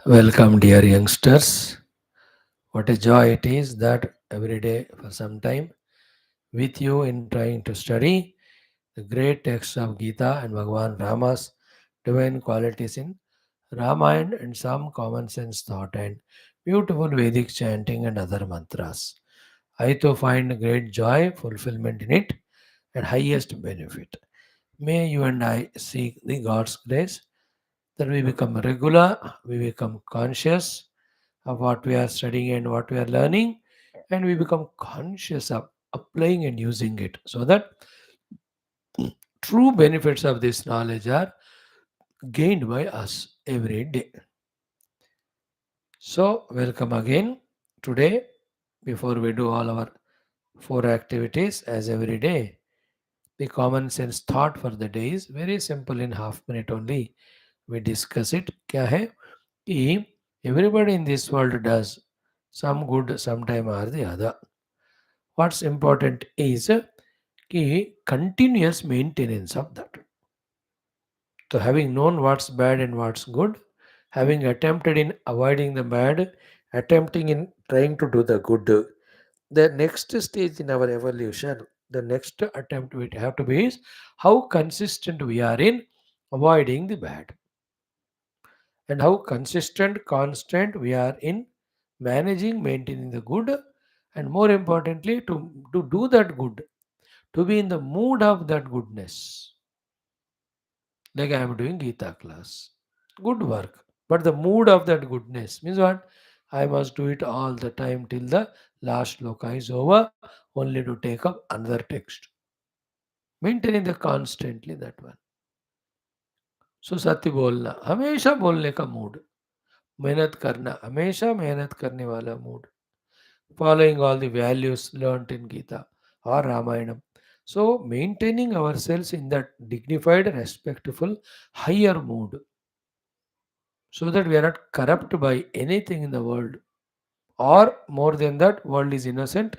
Welcome, dear youngsters. What a joy it is that every day for some time with you in trying to study the great texts of Gita and Bhagavan Rama's divine qualities in Ramayana and some common sense thought and beautiful Vedic chanting and other mantras. I too find great joy, fulfillment in it, and highest benefit. May you and I seek the God's grace that we become regular, we become conscious of what we are studying and what we are learning, and we become conscious of applying and using it so that true benefits of this knowledge are gained by us every day. So, welcome again. Today, before we do all our four activities as every day, the common sense thought for the day is very simple in half minute only. We discuss it. क्या है कि everybody in this world does some good sometime or the other. What's important is continuous maintenance of that. So having known what's bad and what's good, having attempted in avoiding the bad, attempting in trying to do the good, the next stage in our evolution, the next attempt we have to be is how consistent we are in avoiding the bad and how consistent, constant we are in managing, maintaining the good, and more importantly, to do that good, to be in the mood of that goodness. Like I am doing Gita class. Good work. But the mood of that goodness means what? I must do it all the time till the last sloka is over, only to take up another text. Maintaining the constantly that one. So सत्य बोलना हमेशा बोलने का mood मेहनत करना हमेशा मेहनत करने वाला mood following all the values learnt in Gita or Ramayana. So, maintaining ourselves in that dignified, respectful, higher mood so that we are not corrupt by anything in the world. Or, more than that, world is innocent.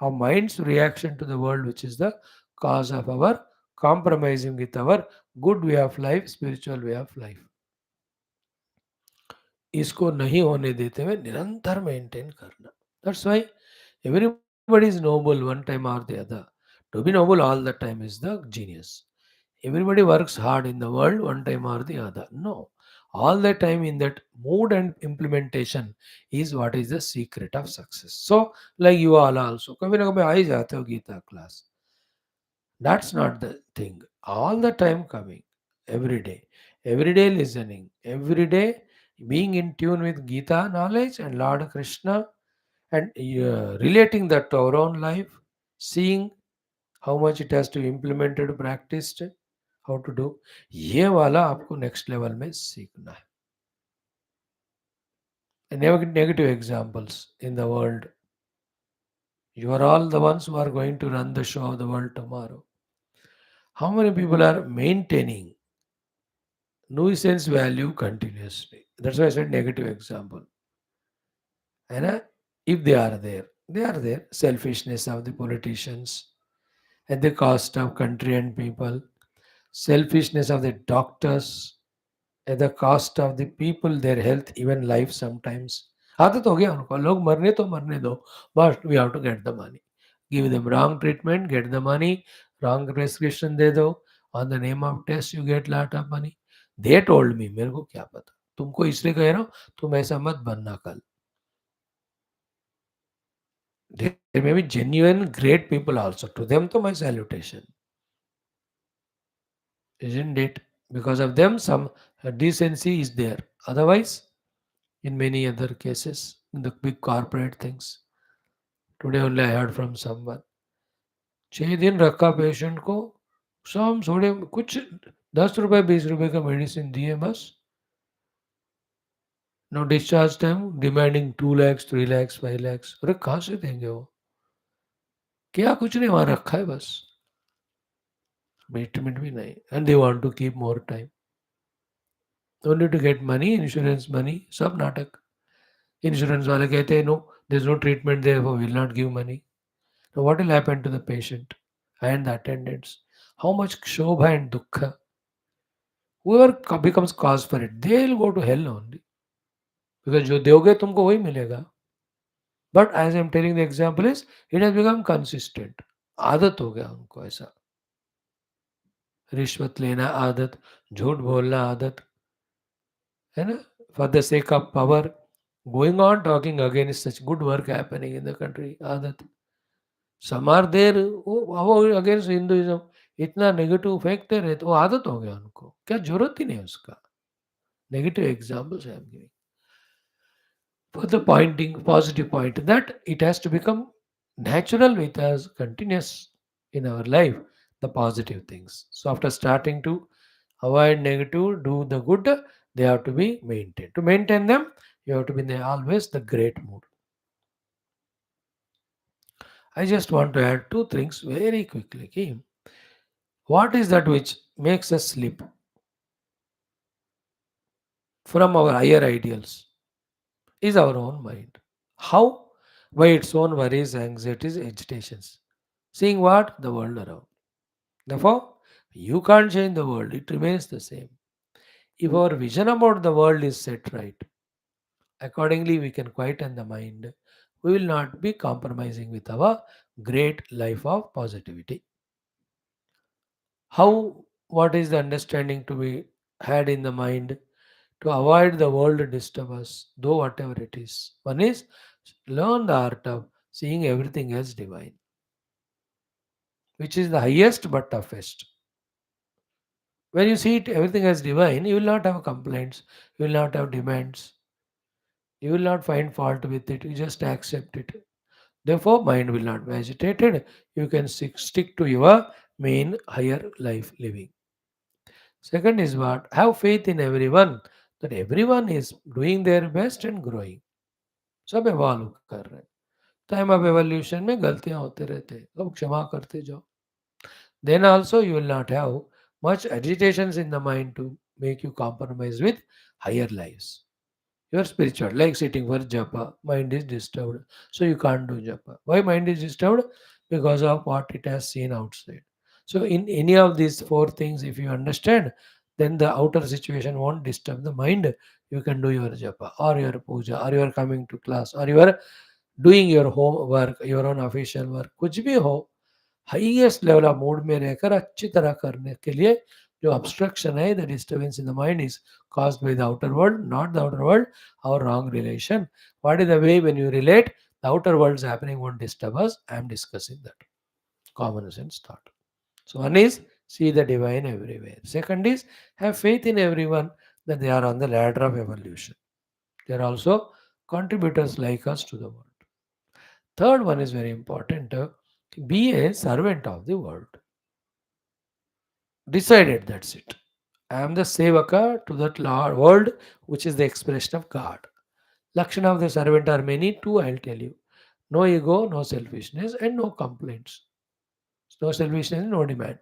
Our mind's reaction to the world, which is the cause of our compromising with our good way of life, spiritual way of life. इसको नहीं होने देते हुए निरंतर maintain करना. That's why everybody is noble one time or the other. To be noble all the time is the genius. Everybody works hard in the world one time or the other. No. All the time in that mood and implementation is what is the secret of success. So, like you all also, कभी ना कभी आ ही जाते हो Gita class. That's not the thing. All the time coming, every day listening, every day being in tune with Gita knowledge and Lord Krishna and relating that to our own life, seeing how much it has to be implemented, practiced, how to do. ये वाला आपको next level में सीखना है. And negative examples in the world. You are all the ones who are going to run the show of the world tomorrow. How many people are maintaining nuisance value continuously? That's why I said negative example. And if they are there. Selfishness of the politicians at the cost of country and people, selfishness of the doctors at the cost of the people, their health, even life sometimes. आदत हो गया उनको लोग मरने तो मरने दो but we have to get the money. Give them wrong treatment, get the money, wrong prescription दे दो, on the name of test you get lot of money. They told me, मेरे को क्या पता, तुमको इसलिए कह रहा हूँ तुम ऐसा मत बनना कल. There may be genuine great people also, to them to my salutation, isn't it? Because of them some decency is there, otherwise in many other cases, in the big corporate things. Today only I heard from someone. 6 दिन रखा patient को, सब थोड़े कुछ 10 रुपए 20 रुपए का medicine दिए बस. No discharge time demanding 2 lakhs 3 lakhs 5 lakhs. अरे कहाँ से देंगे वो? क्या कुछ नहीं वहाँ रखा है बस, ट्रीटमेंट भी नहीं. And they want to keep more time only to get money, insurance money, सब नाटक. इंश्योरेंस वाले कहते हैं no there is no treatment there will not give money. Now, what will happen to the patient and the attendants? How much shobha and dukkha? Whoever becomes cause for it, they'll go to hell only. Because जो दोगे तुमको वही मिलेगा. But as I am telling the example is it has become consistent. आदत हो गया उनको ऐसा. रिश्वत लेना आदत, झूठ बोलना आदत, है ना, for the sake of power, going on talking against such good work happening in the country, आदत. सम आर देयर वो अगेंस्ट हिंदुइज्म इतना नेगेटिव फेंकते रहे तो वो आदत हो गया उनको, क्या जरूरत ही नहीं उसका. Negative examples I am giving for the pointing positive point that it has to become natural with us, continuous in our life, the positive things. So after starting to avoid negative, do the good, they have to be maintained. To maintain them, you have to be in always the great mood. I just want to add two things very quickly. Okay? What is that which makes us slip from our higher ideals? Is our own mind. How? By its own worries, anxieties, agitations. Seeing what? The world around. Therefore, you can't change the world, it remains the same. If our vision about the world is set right, accordingly we can quieten the mind. We will not be compromising with our great life of positivity. How? What is the understanding to be had in the mind to avoid the world to disturb us, though whatever it is? One is learn the art of seeing everything as divine, which is the highest but toughest. When you see it everything as divine, you will not have complaints, you will not have demands, you will not find fault with it, you just accept it. Therefore, mind will not be agitated. You can stick to your main higher life living. Second is what? Have faith in everyone that everyone is doing their best and growing. सब evolve कर रहे हैं. Time of evolution में गलतियां होते रहते हैं, अब क्षमा करते जाओ. Then also you will not have much agitations in the mind to make you compromise with higher lives. You're spiritual, like sitting for japa, mind is disturbed. So you can't do japa. Why mind is disturbed? Because of what it has seen outside. So in any of these four things, if you understand, then the outer situation won't disturb the mind. You can do your japa or your puja or you are coming to class or you are doing your home work, your own official work. कुछ भी हो, highest level of mood में रहकर अच्छी तरह करने के लिए जो obstruction है, the disturbance in the mind is caused by the outer world, not the outer world, our wrong relation. What is the way when you relate, the outer world is happening won't disturb us. I am discussing that. Common sense thought. So one is see the divine everywhere. Second is have faith in everyone that they are on the ladder of evolution. They are also contributors like us to the world. Third one is very important. Be a servant of the world. Decided, that's it. I am the Sevaka to that world which is the expression of God. Lakshana of the servant are many, two I'll tell you. No ego, no selfishness, and no complaints. No selfishness, no demand.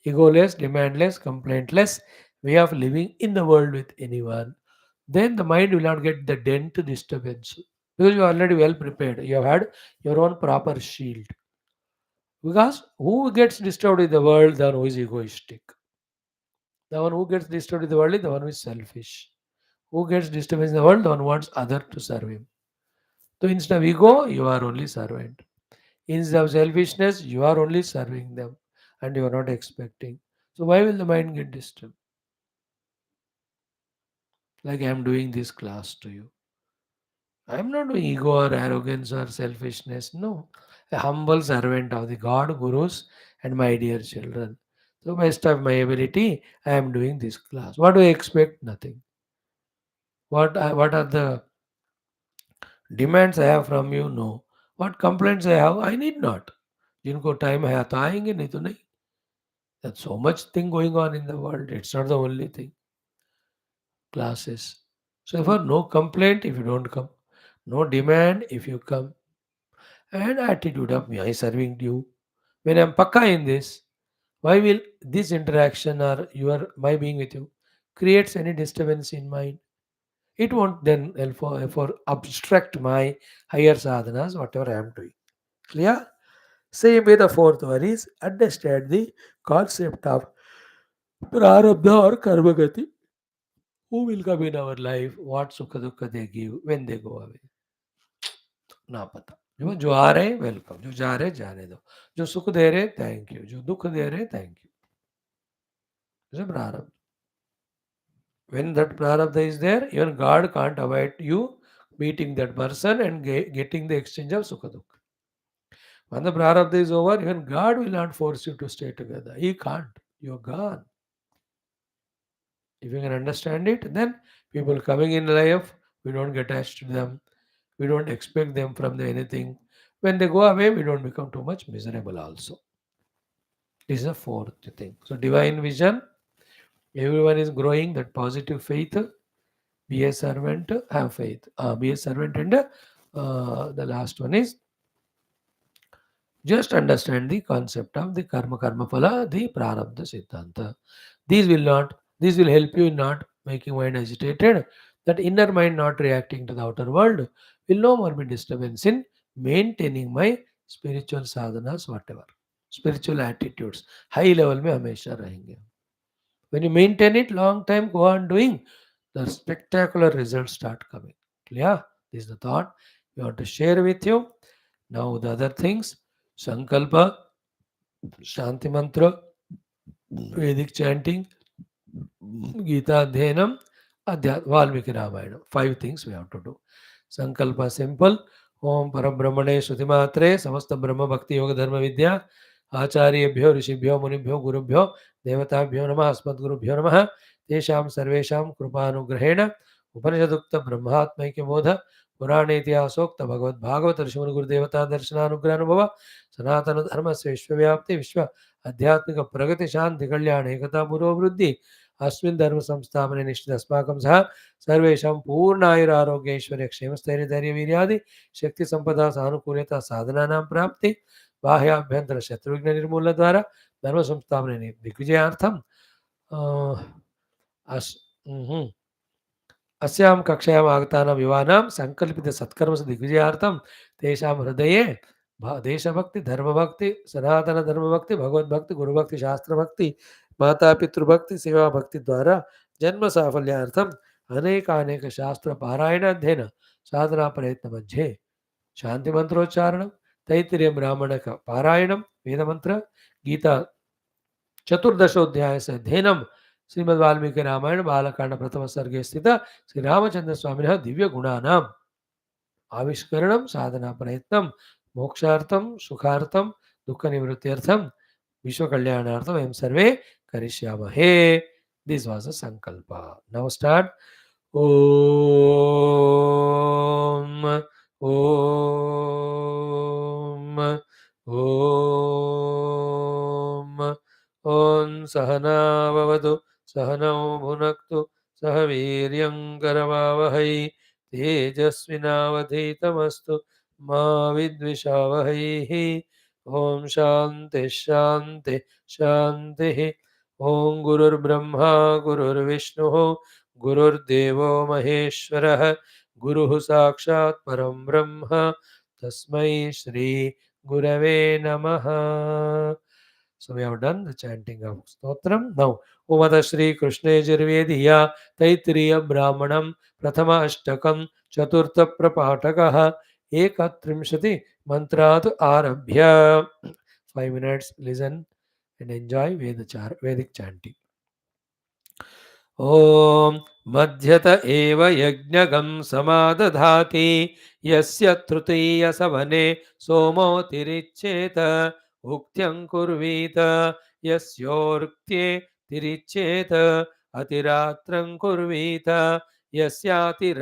Egoless, demandless, complaintless way of living in the world with anyone. Then the mind will not get the dent disturbance. Because you are already well prepared. You have had your own proper shield. Because who gets disturbed in the world? The one who is egoistic. The one who gets disturbed in the world is the one who is selfish. Who gets disturbed in the world? The one who wants other to serve him. So instead of ego, you are only servant. Instead of selfishness, you are only serving them and you are not expecting. So why will the mind get disturbed? Like I am doing this class to you. I am not doing ego or arrogance or selfishness. No. A humble servant of the God, Gurus, and my dear children. So best of my ability, I am doing this class. What do I expect? Nothing. What are the demands I have from you? No. What complaints I have? I need not. जिनको time है तो आएंगे नहीं तो नहीं. There's so much thing going on in the world. It's not the only thing. Classes. So for no complaint if you don't come, no demand if you come, and attitude of me I serving you. When I'm pakka in this, why will this interaction or your my being with you creates any disturbance in mind? It won't then for obstruct my higher sadhanas, whatever I am doing. Clear? Same way the fourth one is understand the concept of prarabdha or karma gati. who will come in our life, what sukha dukha they give when they go away. ना पता. जो आ रहे welcome, जो जा रहे जाने दो, जो सुख दे रहे थैंक यू, जो दुख दे रहे थैंक यू. प्रारब्ध. When that prarabdha is there, even God can't avoid you meeting that person and getting the exchange of sukha dukha. When the prarabdha is over, even God will not force you to stay together. He can't. You're gone. If you can understand it, then people coming in life, we don't get attached to them. We don't expect them from anything. When they go away, we don't become too much miserable also. This is the fourth thing. So divine vision, everyone is growing that positive faith. Be a servant, have faith. Be a servant, and the last one is just understand the concept of the karma phala, the prarabdha siddhanta. These will help you in not making mind agitated. That inner mind not reacting to the outer world will no more be disturbance in maintaining my spiritual sadhanas, whatever. Spiritual attitudes. High level में हमेशा रहेंगे. When you maintain it long time, go on doing, the spectacular results start coming. Clear? This is the thought we want to share with you. Now the other things, Sankalpa, Shanti Mantra, Vedic chanting, Gita Dhenam, Valmiki Ramayana. 5 things we have to do. Sankalpa simple. Om Parabrahmane Shrutimatre Samasta Brahma Bhakti Yoga Dharma Vidya Acharyebhyo Rishibhyo Munibhyo Gurubhyo Devatabhyo Namah Asmadgurubhyo Namah Tesham Sarvesham Krupanugraheణ Upanishadukta Brahmatmaikya Bodha Purane Ityasokta Bhagavad Bhagavad Rishimur Gurudevata Darshananugrahanubhava Sanatana Dharma Vishwavyapti Vishwa Adhyatmika Pragati Shanti Kalyana Ekata Puro Vruddhi अस्मिन् धर्म संस्थापने निश्चित अस्माकं सह सर्वेषां पूर्णायुरारोग्यैश्वर्य क्षेमस्थैर्यधैर्यवीर्यादि शक्ति संपदा सानुकूल्यता साधनानां प्राप्ति बाह्याभ्यंतर शत्रुघ्न निर्मूलन द्वारा धर्म संस्थापने दिग्विजयार्थम अस्यां कक्षायाम् आगतानां युवानां संकल्पित सत्कर्म दिग्विजयार्थम तेषां हृदये देशभक्ति धर्मभक्ति सनातन धर्मभक्ति भगवद्भक्ति गुरुभक्ति शास्त्रभक्ति माता पितृभक्ति सेवा भक्ति द्वारा जन्म साफल्यार्थम अनेकानेक शास्त्र पारायण अध्ययन साधना प्रयत्न मध्ये शांति मंत्रोच्चारण तैत्तिरीय ब्राह्मण का पारायणम वेद मंत्र गीता चतुर्दशोध्याय से अध्ययनम श्रीमद् वाल्मीकि रामायण बालकांड प्रथम सर्गे स्थित श्री रामचंद्र स्वामिनः दिव्य गुणानाम आविष्करणम साधना प्रयत्नम मोक्षार्थम सुखार्थम दुःख निवृत्त्यर्थम विश्व कल्याणार्थम वयं सर्वे करिष्यामहे. This was a sankalpa. Now start. Om Om Om Om Sahana Vavadu Sahanau Bhunaktu Sahaviryam Karavavahai Tejasvinavadhitamastu Ma Vidvishavahai. Om Shanti Shanti Shanti. Om Gurur Brahma Gurur Vishnu Gurur Devo Maheshwarah Guruः Sakshat Param Brahma Tasmai Shri Gurave Namaha. So we have done the chanting of Stotram. Now, Umata Shri Krishna Yajurvediya Taittiriya Brahmanam Prathama Ashtakam Chaturtha Prapatakaha Ekatrimshati Mantrat Arabhya. 5 minutes, listen and enjoy Vedic chanting. Om Madhyata eva yajnagam samadadhati yasya trutiya savane somo tiricheta uktyam kurvita yasyorktye tiricheta atiratram kurvita yasyati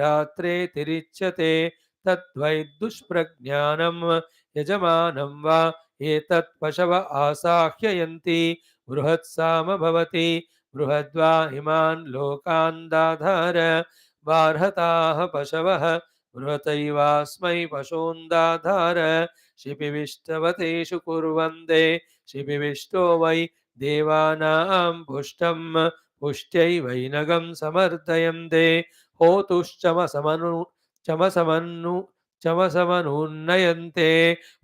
tirichate tatvai dushpragnanam yajamanam va etat pashava asahyayanti bruhatsama bhavati बृहद्वा हिमान् लोकान् दाधार बार्हताः पशवः बृहतैवास्मै पशून् दाधार शिपिविष्टवतेषु कुर्वन्ते शिपिविष्टो वै देवानां पुष्टं पुष्ट्यै वैनगं समर्दयन्ते चमसमनुन्नयन्ते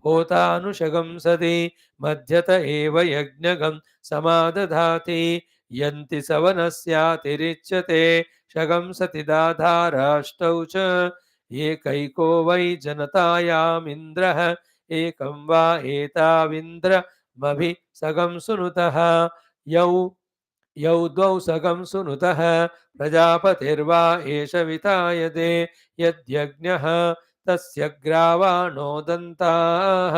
होतानुषगं सति मध्यत एव यज्ञगं समादधाति यन्ति सवनस्यातिरिच्यते शगं सतिदाधाराष्टौ च एकैको वै जनतायामिन्द्रः एकं वा एताविन्द्रमभि सगं सुनुतः यौ यौ द्वौ सगं सुनुतः प्रजापतिर्वा एष वितायते यद्यज्ञः तस्य ग्रावाणोदन्ताः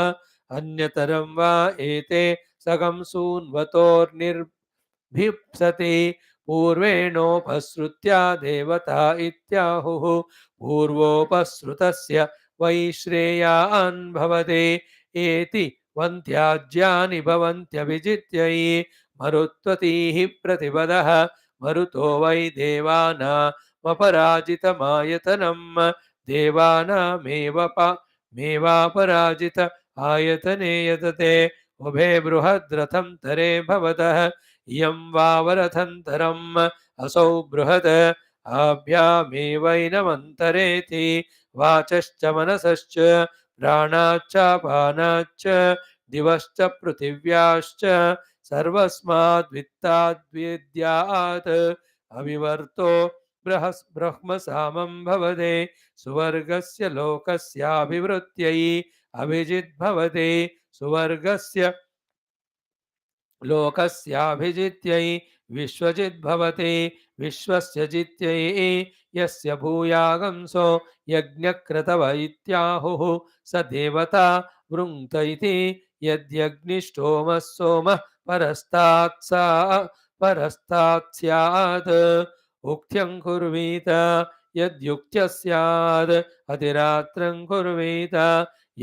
अन्यतरं वा एते सगं सून्वतोर्निर्भिप्सति पूर्वेणोपसृत्या देवता इत्याहुः पूर्वोपसृतस्य वै श्रेयान् भवते एति वन्त्याज्यानि भवन्त्यभिजित्यै मरुत्वतीः प्रतिपदः मरुतो वै देवानामपराजितमायतनम् देवानामेवापराजित आयतने यतते उभे बृहद्रथं तरे भवतः इयं वावरथन्तरम् असौ बृहत् आभ्यामेवैनमन्तरेति वाचश्च मनसश्च प्राणाच्च दिवश्च पृथिव्याश्च सर्वस्माद्वित्ताद्वेद्यात् अविवर्तो ब्रह्मसामं भवते सुवर्गस्य लोकस्याभिवृत्यै अभिजिद्भवते सुवर्गस्य लोकस्याभिजित्यै विश्वजिद्भवति विश्वस्य जित्यै यस्य भूयागंसो यज्ञक्रतव इत्याहुः स देवता वृङ्क्त इति यद्यग्निष्टोमः सोमः परस्तात् स्यात् उक्थ्यं कुर्वीत यद्युक्त्य स्यात् अतिरात्रं कुर्वीत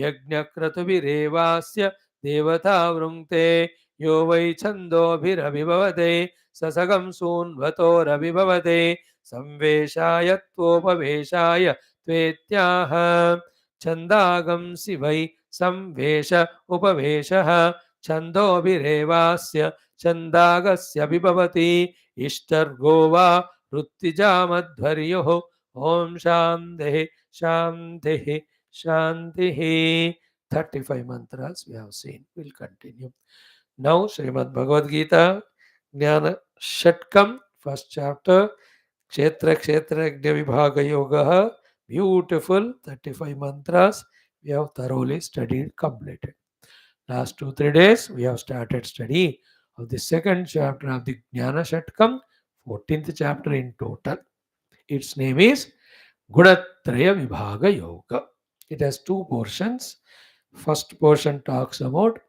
यज्ञक्रतुभिरेवास्य देवता वृङ्क्ते यो वै छन्दोभिरभिभवते ससगं सून्वतोरभिभवते संवेशाय त्वोपवेशाय त्वेत्याह छन्दागंसि वै संवेश उपवेशः छन्दोभिरेवास्य छन्दागस्यभिभवति इष्टर्गो वा वृत्तिजामध्वर्युः ॐ शान्तिः शान्तिः शान्तिः 35 mantras we have seen. We'll continue. Now, Srimad Bhagavad Gita, Jnana Shatkam, first chapter, Kshetra Kshetra Yajna Vibhaga Yoga. Beautiful 35 mantras we have thoroughly studied, completed. Last 2-3 days we have started study of the second chapter of the Jnana Shatkam, 14th chapter in total. Its name is Gunatraya Vibhaga Yoga. It has two portions. First portion talks about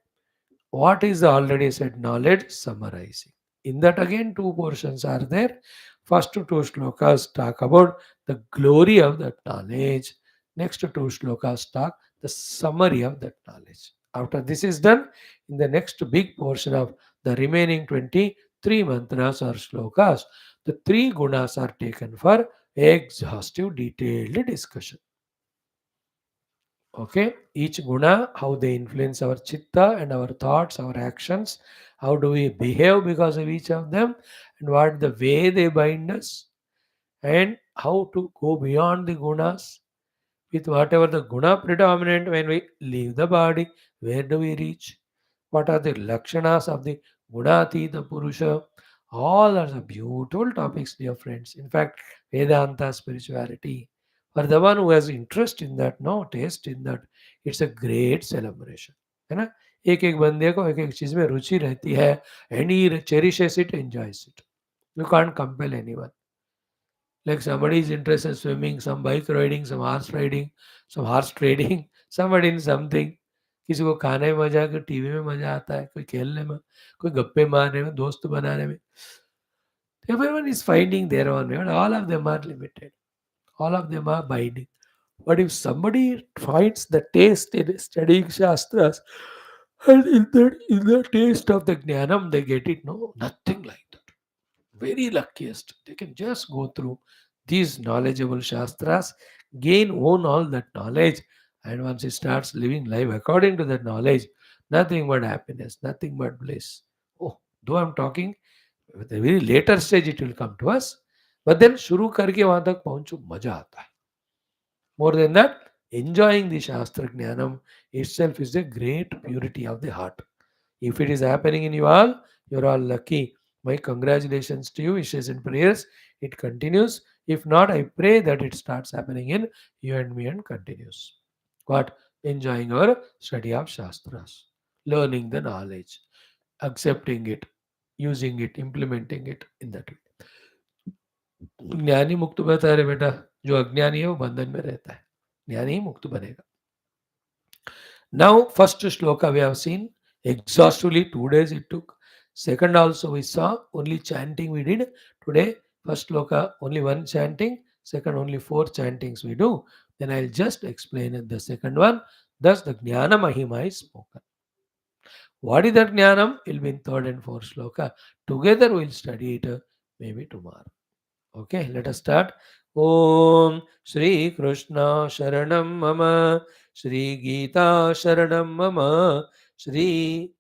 what is the already said knowledge, summarizing. In that again two portions are there. First two shlokas talk about the glory of that knowledge. Next two shlokas talk the summary of that knowledge. After this is done, in the next big portion of the remaining 23 mantras or shlokas, the three gunas are taken for exhaustive detailed discussion. Okay, each guna, how they influence our chitta and our thoughts, our actions, how do we behave because of each of them, and what the way they bind us, and how to go beyond the gunas with whatever the guna predominant when we leave the body, where do we reach? What are the lakshanas of the gunatita purusha? All are the beautiful topics, dear friends. In fact, Vedanta spirituality. For the one who has interest in that, no taste in that, it's a great celebration. है ना? एक एक बंदे को एक एक चीज में रुचि रहती है and he cherishes it, enjoys it. You can't compel anyone. Like somebody is interested in swimming, some bike riding, some horse trading, somebody in something. किसी को खाने में मजा, कोई टीवी में मजा आता है, कोई खेलने में, कोई गप्पे मारने में, दोस्त बनाने में. Everyone is finding their own way, and all of them are limited. All of them are binding. But if somebody finds the taste in studying Shastras, and in the taste of the Jnanam, they get it, no, nothing like that. Very luckiest. They can just go through these knowledgeable Shastras, gain, own all that knowledge, and once he starts living life according to that knowledge, nothing but happiness, nothing but bliss. Oh, though I'm talking, at a very later stage it will come to us, but then शुरू करके वहां तक पहुंचो मजा आता है. More than that, enjoying the Shastra Jnanam itself is a great purity of the heart. If it is happening in you all, you're all lucky. My congratulations to you, wishes and prayers. It continues. If not, I pray that it starts happening in you and me and continues. What? Enjoying our study of Shastras, learning the knowledge, accepting it, using it, implementing it in that way. ज्ञानी मुक्त बता रहे बेटा, जो अज्ञानी है वो बंधन में रहता है, ज्ञानी ही मुक्त बनेगा. Now, first shloka we have seen exhaustively, 2 days it took. Second also we saw, only chanting we did. Today, first shloka only one chanting, second only 4 chantings we do. Then I'll just explain it, the second one. Thus the Jnana Mahima is spoken. What is that Jnanam? It will be in third and fourth shloka. Together we'll study it maybe tomorrow. Okay, let us start. Om Shri Krishna Sharanam Mama, Shri Geeta Sharanam Mama, Shri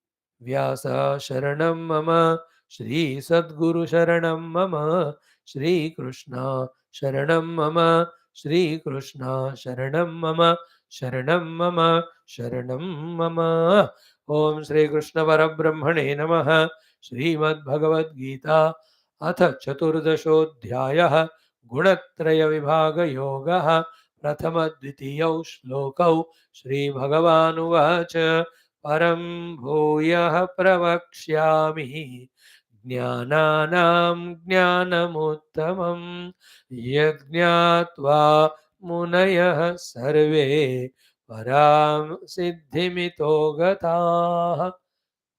Vyasa Sharanam Mama, Shri Sadguru Sharanam Mama, Shri Krishna Sharanam Mama, Shri Krishna Sharanam Mama, Sharanam Mama, Sharanam Mama. Om Shri Krishna Parabrahmane Namaha, Srimad Bhagavad Gita अथ चतुर्दशोऽध्यायः गुणत्रयविभागयोगः प्रथमद्वितीयौ श्लोकौ श्रीभगवानुवाच परं भूयः प्रवक्ष्यामि ज्ञानानां ज्ञानमुत्तमं यज्ञात्वा मुनयः सर्वे परां सिद्धिमितो गताः.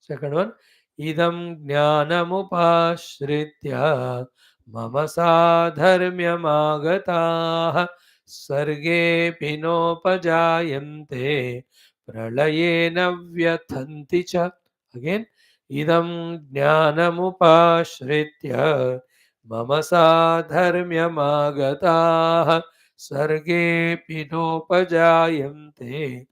Second one, idam jnanamupashritya mama sadharmyamagataः sarge pinopajayante pralayena vyathanti cha. Again, idam jnanamupashritya mama sadharmyamagataः sarge pinopajayante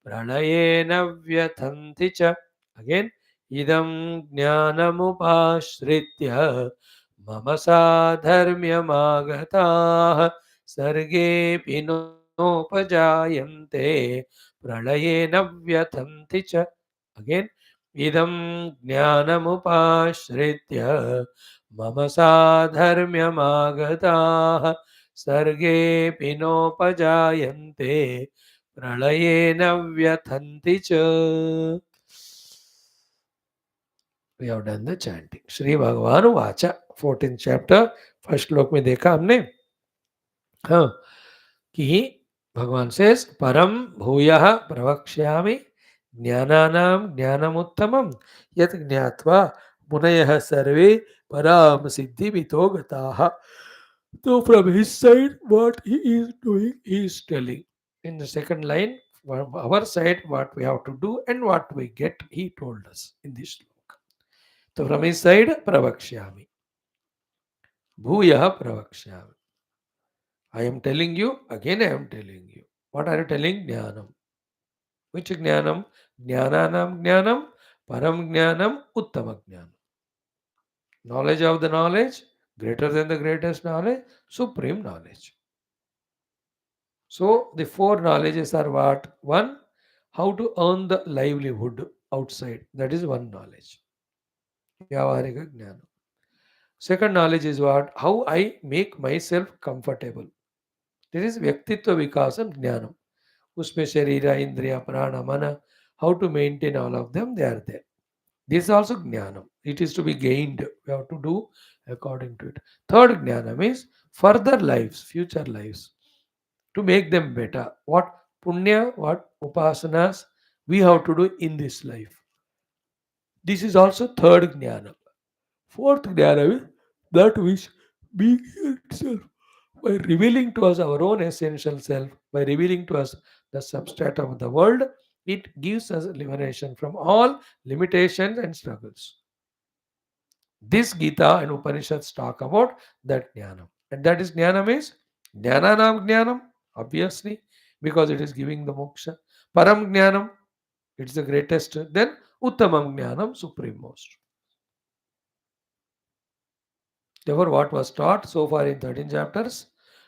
pralayena vyathanti cha. Again, idam jnanamupashritya mama sadharmyamagataः sarge pinopajayante pralayena vyatanti cha. Again, idam jnanamupashritya mama sadharmyamagataः sarge pinopajayante pralayena vyatanti cha. We have done the chanting. Shri भगवान वाचा 14th chapter first श्लोक में देखा हमने, हाँ, कि भगवान says परम भूयः प्रवक्ष्यामि ज्ञानानां ज्ञानमुत्तमं यत् ज्ञात्वा मुनयः सर्वे पराम सिद्धिमितो गताः. So from his side, what he is doing, he is telling. In the second line, from our side, what we have to do and what we get, he told us in this sloka. So from his side, pravakshyami. Bhuyah pravakshyami. I am telling you, again I am telling you. What are you telling? Jnanam. Which jnanam? Jnananam jnanam, param jnanam, uttama jnanam. Knowledge of the knowledge, greater than the greatest knowledge, supreme knowledge. So the 4 knowledges are what? One, how to earn the livelihood outside. That is one knowledge. Vyavarika jnana. Second knowledge is what? How I make myself comfortable. This is Vyaktitva Vikasam Jnanam. Usme Sharira, Indriya, Prana, Mana. How to maintain all of them, they are there. This is also Jnanam. It is to be gained. We have to do according to it. Third Jnanam is further lives, future lives. To make them better. What Punya, what Upasanas we have to do in this life. This is also third Jnanam. Fourth Jnana is that which being itself, by revealing to us our own essential self, by revealing to us the substrat of the world, it gives us liberation from all limitations and struggles. This Gita and Upanishads talk about that Jnanam. And that is Jnanam is Jnananam Jnanam, obviously, because it is giving the moksha. Param Jnanam, it's the greatest. Then Uttamam Jnanam, supremost. Therefore, what was taught so far in 13 chapters,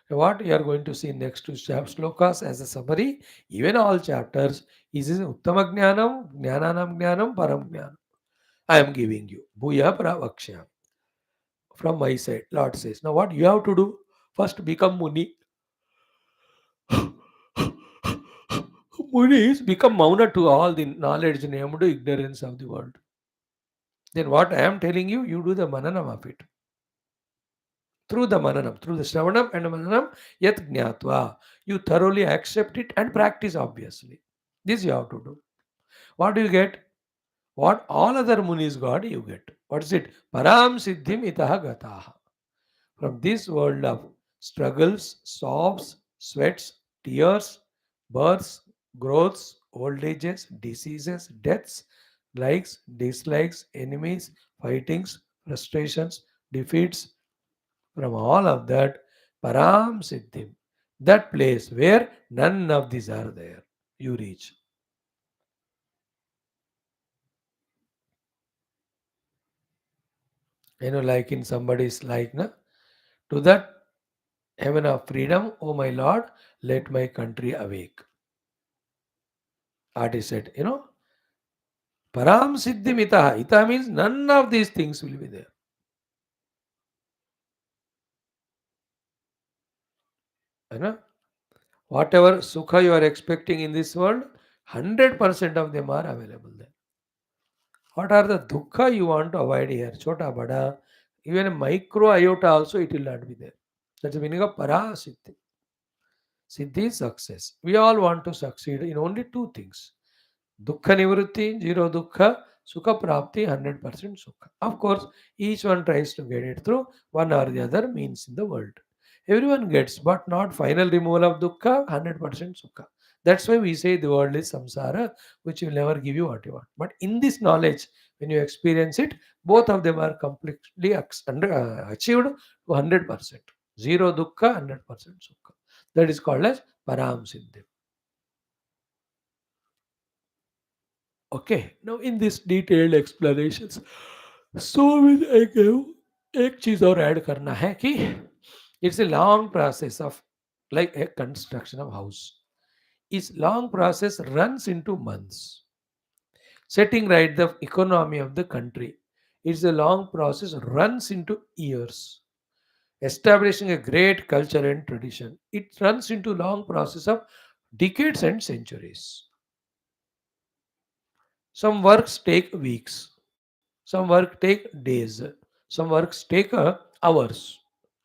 what we are going to see next 2 slokas as a summary, even all chapters, is Uttama Jnanam, Jnananam Jnanam, Param Jnanam. I am giving you. Bhuya Pravakshya. From my side, Lord says. Now, what you have to do? First become Muni. Munis become Mauna to all the knowledge named ignorance of the world. Then what I am telling you, you do the mananam of it. Through the mananam, through the Shravanam and mananam, yat jnatva. You thoroughly accept it and practice, obviously. This you have to do. What do you get? What all other munis got, you get. What is it? Param siddhim itaha gataha. From this world of struggles, sobs, sweats, tears, births, growths, old ages, diseases, deaths, likes, dislikes, enemies, fightings, frustrations, defeats, from all of that, Param Siddhim, that place where none of these are there, you reach. Like in somebody's like, na, to that heaven of freedom, O my Lord, let my country awake. Artist said, Param Siddhim Itaha. Itaha means none of these things will be there. You know? Whatever sukha you are expecting in this world, 100% of them are available there. What are the dukkha you want to avoid here? Chota, bada, even a micro iota also it will not be there. That's the meaning of para siddhi. Siddhi is success. We all want to succeed in only two things. Dukkha nivritti, zero dukkha, sukha prapti, 100% sukha. Of course, each one tries to get it through one or the other means in the world. Everyone gets, but not final removal of dukkha, 100% sukha. That's why we say the world is samsara, which will never give you what you want. But in this knowledge, when you experience it, both of them are completely achieved to 100%. Zero dukkha, 100% sukha. That is called as param siddhi. Okay, now in this detailed explanations, so will I give एक चीज और add करना है कि it's a long process of like a construction of house. Its long process runs into months. Setting right the economy of the country. It's a long process runs into years. Establishing a great culture and tradition. It runs into long process of decades and centuries. Some works take weeks. Some work take days. Some works take hours.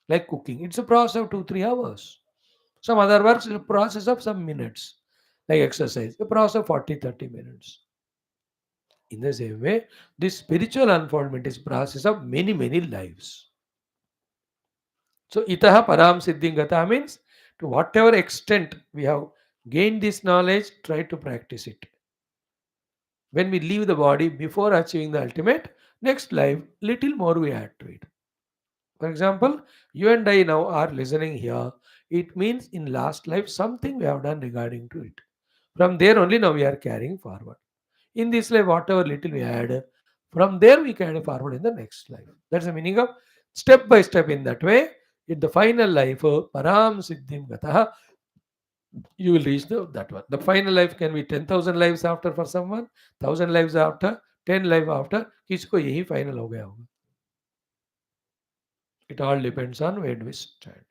Like cooking. It's a process of 2-3 hours. Some other works is a process of some minutes. Like exercise. A process of 40-30 minutes. In the same way, this spiritual unfoldment is process of many, many lives. So itaha param siddhingata means to whatever extent we have gained this knowledge, try to practice it. When we leave the body before achieving the ultimate, next life, little more we add to it. For example, you and I now are listening here. It means in last life something we have done regarding to it. From there only now we are carrying forward. In this life, whatever little we add, from there we carry forward in the next life. That's the meaning of step by step in that way. In the final life, param siddhim gataha, you will reach that one. The final life can be 10,000 lives after for someone, 1,000 lives after, 10 life after. किसको यही final हो गया होगा. It all depends on where we stand.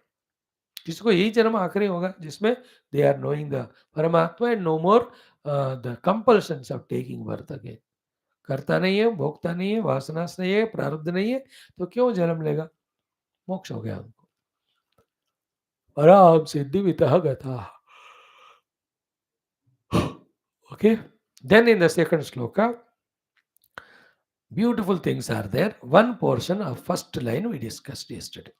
किसको यही जन्म आखिरी होगा जिसमें they are knowing the परमात्मा and no more the compulsions of taking birth again. करता नहीं है, भोगता नहीं है, वासनास नहीं है, प्रारब्ध नहीं है, तो क्यों जन्म लेगा? मोक्ष हो गया हमको. पराम सिद्धि वितः गतः. Okay. Then in the second sloka, beautiful things are there. One portion of first line we discussed yesterday.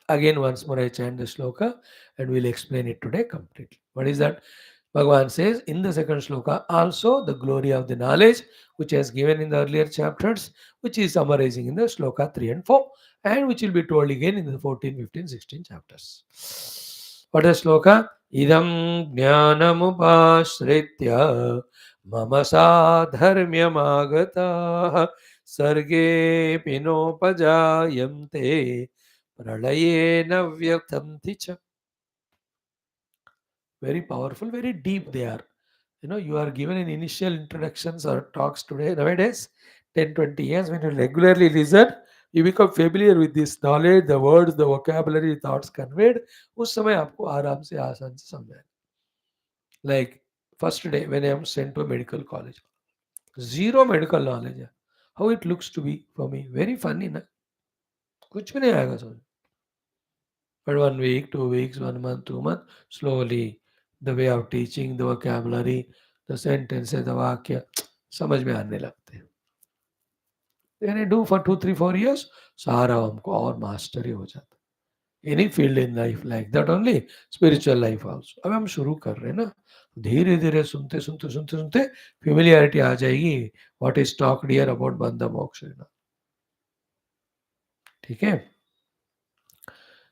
Again, once more I chant the sloka and we'll explain it today completely. What is that? Bhagavan says in the second sloka, also the glory of the knowledge, which has given in the earlier chapters, which is summarizing in the sloka 3 and 4, and which will be told again in the 14, 15, 16 chapters. What is sloka? Idam jnanamupashritya mama sadharmyamagata sarge pinopajayamte pralayena vyaktanti cha. Very powerful, very deep they are. You are given in initial introductions or talks today, nowadays, 10, 20 years, when you regularly listen, You become familiar with this knowledge, the words, the vocabulary, thoughts conveyed. उस समय आपको आराम से आसान से समझ आए. Like first day when I am sent to a medical college, zero medical knowledge है. How it looks to be for me, very funny ना. कुछ भी नहीं आएगा समझ. But 1 week, 2 weeks, 1 month, 2 months, slowly the way of teaching, the vocabulary, the sentences, the वाक्य समझ में आने लगते हैं. When I do for 2, 3, 4 years, सारा हमको और मास्टरी हो जाता है. Any field in life like that only, spiritual life also. अब हम शुरू कर रहे हैं ना, धीरे धीरे सुनते सुनते सुनते सुनते फेमिलियरिटी आ जाएगी. What is talked here about बंध मोक्ष. ठीक है.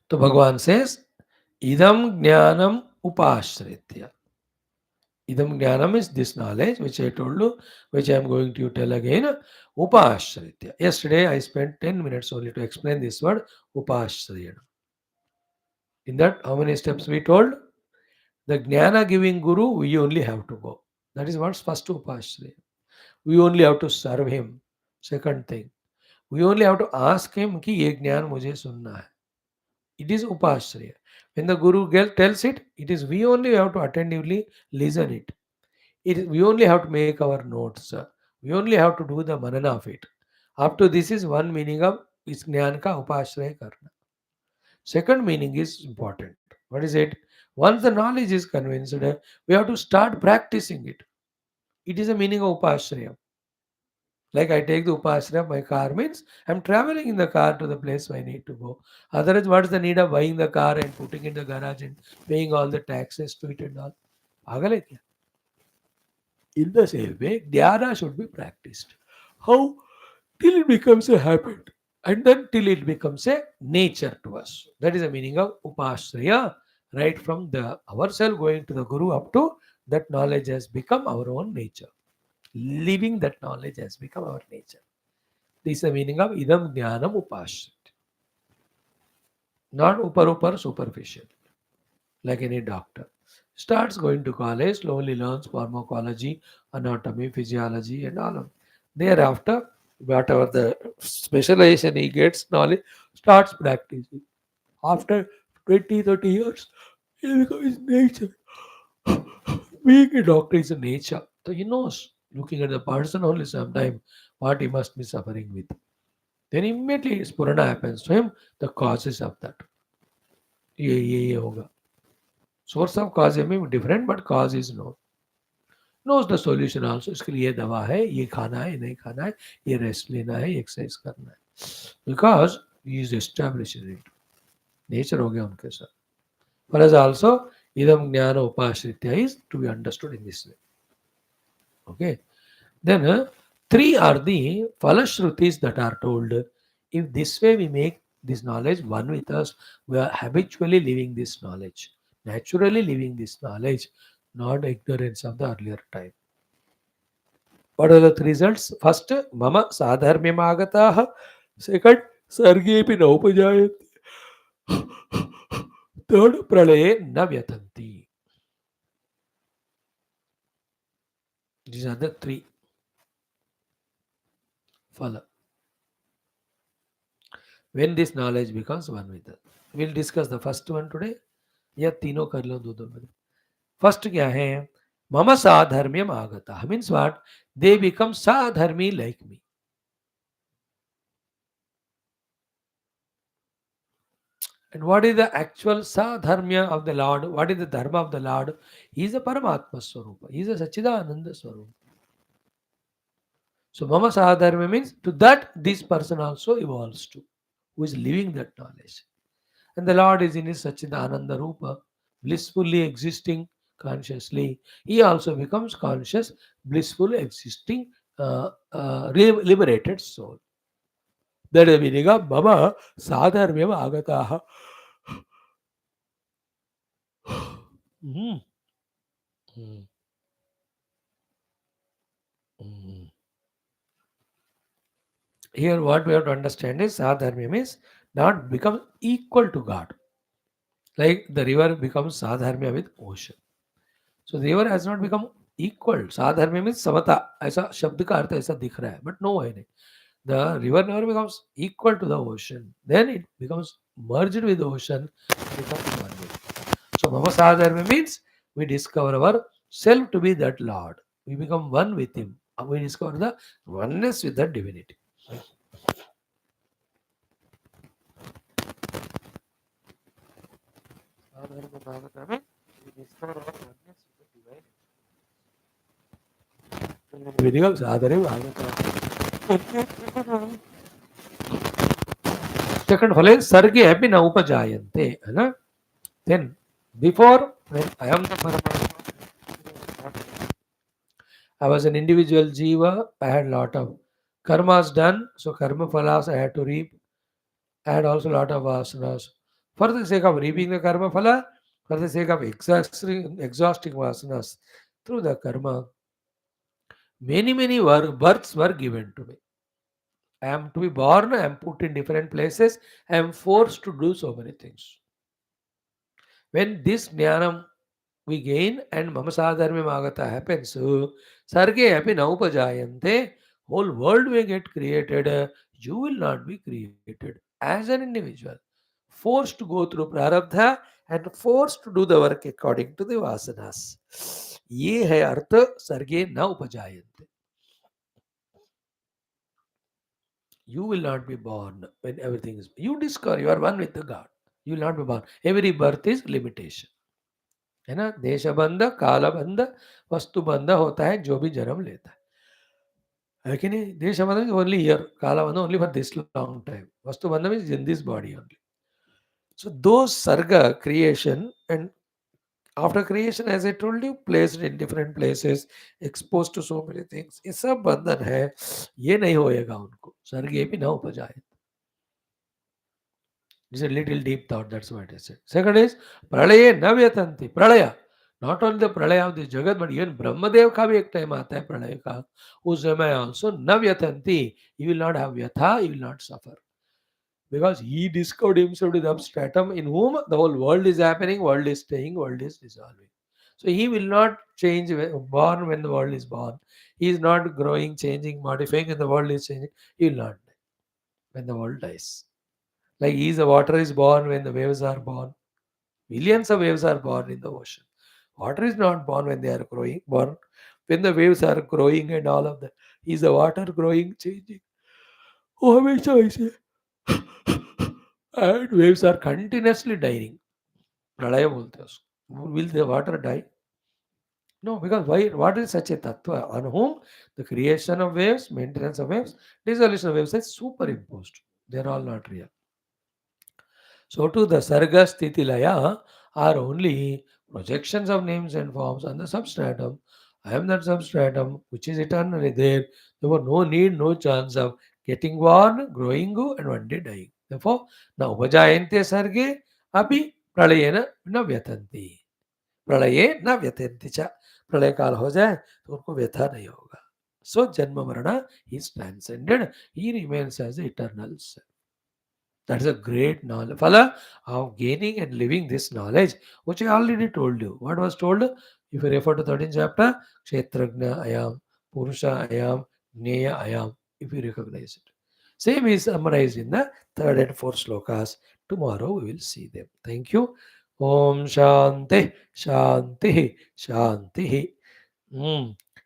तो भगवान से इदम ज्ञानम उपाश्रित्य. Idam Jnanam is this knowledge which I told you, which I am going to tell again. Upashritya. Yesterday I spent 10 minutes only to explain this word Upashriyana. In that, how many steps we told? The Jnana giving Guru, we only have to go. That is what's first Upashriyana. We only have to serve him. Second thing, we only have to ask him कि ये ज्ञान मुझे सुनना है. It is Upashraya. When the Guru tells it, it is we only have to attentively listen it. We only have to make our notes. We only have to do the manana of it. Up to this is one meaning of is ज्ञान का उपाश्रय करना. Second meaning is important. What is it? Once the knowledge is convinced, we have to start practicing it. It is a meaning of upashraya. Like I take the upashraya of my car means I'm traveling in the car to the place where I need to go. Otherwise, what is the need of buying the car and putting it in the garage and paying all the taxes to it and all? पागल है क्या? In the same way, dhyana should be practiced. How? Till it becomes a habit. And then till it becomes a nature to us. That is the meaning of upashraya. Right from the ourself going to the Guru up to that knowledge has become our own nature. Living that knowledge has become our nature. This is the meaning of idam jnanam upashrit. Not upar superficial. Like any doctor. Starts going to college, slowly learns pharmacology, anatomy, physiology, and all of. Thereafter, whatever the specialization he gets, knowledge, starts practicing. After 20, 30 years, it becomes nature. Being a doctor is a nature. So he knows, looking at the person only sometime, what he must be suffering with. Then immediately spurana happens to him, the causes of that. ये होगा. Source of cause may be different, but cause is known. Knows the solution also. इसके लिए ये दवा है, ये खाना है, ये नहीं खाना है, ये रेस्ट लेना है, एक्सरसाइज करना है. Because he is established in it. Nature हो गया उनके साथ. For us also, idam jnana upashritya is to be understood in this way. Okay. Then three are the falashrutis that are told. If this way we make this knowledge one with us, we are habitually living this knowledge. Naturally living this knowledge, not ignorance of the earlier time. What are the three results? First, mama sadharmyam agataha. Second, sargepi naupajayati. Third, pralaye na vyatanti. These are the three phala. When this knowledge becomes one with us. We'll discuss the first one today. या तीनों कर लो दो में. First क्या है? मम साधर्म्यम आगता मीन्स व्हाट? दे बिकम साधर्मी like me. And what is the actual sadharmya of the Lord? What is the dharma of the Lord? He is a Paramatma Swarupa. He is a Sachidananda Swarupa. So mama sadharmya means to that this person also evolves to, who is living that knowledge. And the Lord is in his Sachidananda Rupa, blissfully existing consciously. He also becomes conscious, blissful, existing, liberated soul. That is the meaning of Mama Sadharmyam Agataha. Here, what we have to understand is Sadharmyam is not become equal to God. Like the river becomes Sadharmya with ocean. So the river has not become equal. Sadharmya means samata. ऐसा शब्द का अर्थ ऐसा दिख रहा है, but no है नहीं. the river never becomes equal to the ocean. Then it becomes merged with the ocean, becomes one with. So Mama means we discover our self to be that Lord. We become one with Him. And we discover the oneness with the divinity. Sadharma means we discover our oneness with the divine. We become Sadharma. Second फले सर्गे अपि न उपजायन्ते है ना. Then before, when I am the Paramatma, I was an individual jiva. I had lot of karmas done, so karma phalas I had to reap. I had also lot of vasanas. For the sake of reaping the karma phala, for the sake of exhausting vasanas through the karma, many births were given to me. I am to be born, I am put in different places, I am forced to do so many things. When this jnanam we gain and mamasadharme magata happens, so sarge api naupajayante, whole world will get created, you will not be created as an individual. Forced to go through prarabdha and forced to do the work according to the vasanas. ये है अर्थ सर्गे न उपजायन्ते. You will not be born when everything is. You discover you are one with the God. You will not be born. Every birth is limitation. है ना. देश बंध काल बंध वस्तु बंध होता है जो भी जन्म लेता है कि नहीं. देश बंध ओनली ईयर, काला बंध only for this long time, वस्तु बंध means in this body only. So those sarga creation and after creation, as I told you, placed in different places, exposed to so many things, ये सब बंधन है. ये नहीं होएगा उनको. सर्गे भी ना उपजाए. It's a little deep thought, that's what I said. Second is, pralaye na vyatanti. Pralaya. Not only the pralaya of this jagat, but even Brahmadev ka bhi ek time aata hai pralaya ka. Us समय also na vyatanti. He will not have vyatha, he will not suffer. Because he discovered himself to the substratum in whom the whole world is happening, world is staying, world is dissolving. So he will not change, born when the world is born. He is not growing, changing, modifying, and the world is changing. He will not die when the world dies. Like the water is born when the waves are born. Millions of waves are born in the ocean. Water is not born when they are growing, born when the waves are growing and all of that. Is the water growing, changing? Oh, हमेशा वैसे. And waves are continuously dying. प्रलय बोलते हैं उसको. Will the water die? No, because why? What is such a tattva on whom the creation of waves, maintenance of waves, dissolution of waves is superimposed. They are all not real. So too the sarga, sthiti, laya are only projections of names and forms on the substratum. I am that substratum which is eternally there. There was no need, no chance of getting born, growing, and one day dying. Therefore, na upajayante sarge api pralayena na vyatanti. प्रलये न व्यथन्ति च. प्रलय काल हो जाए तो उनको व्यथा नहीं होगा. So janma marana is transcended. He remains as eternal self. That is a great knowledge. Phala of gaining and living this knowledge, which I already told you. What was told? If you refer to 13th chapter, Kshetragna ayam, Purusha ayam, Jneya ayam, if you recognize it. Same is summarized in the third and fourth slokas. Tomorrow we will see them. Thank you. Om Shanti, Shanti, Shanti.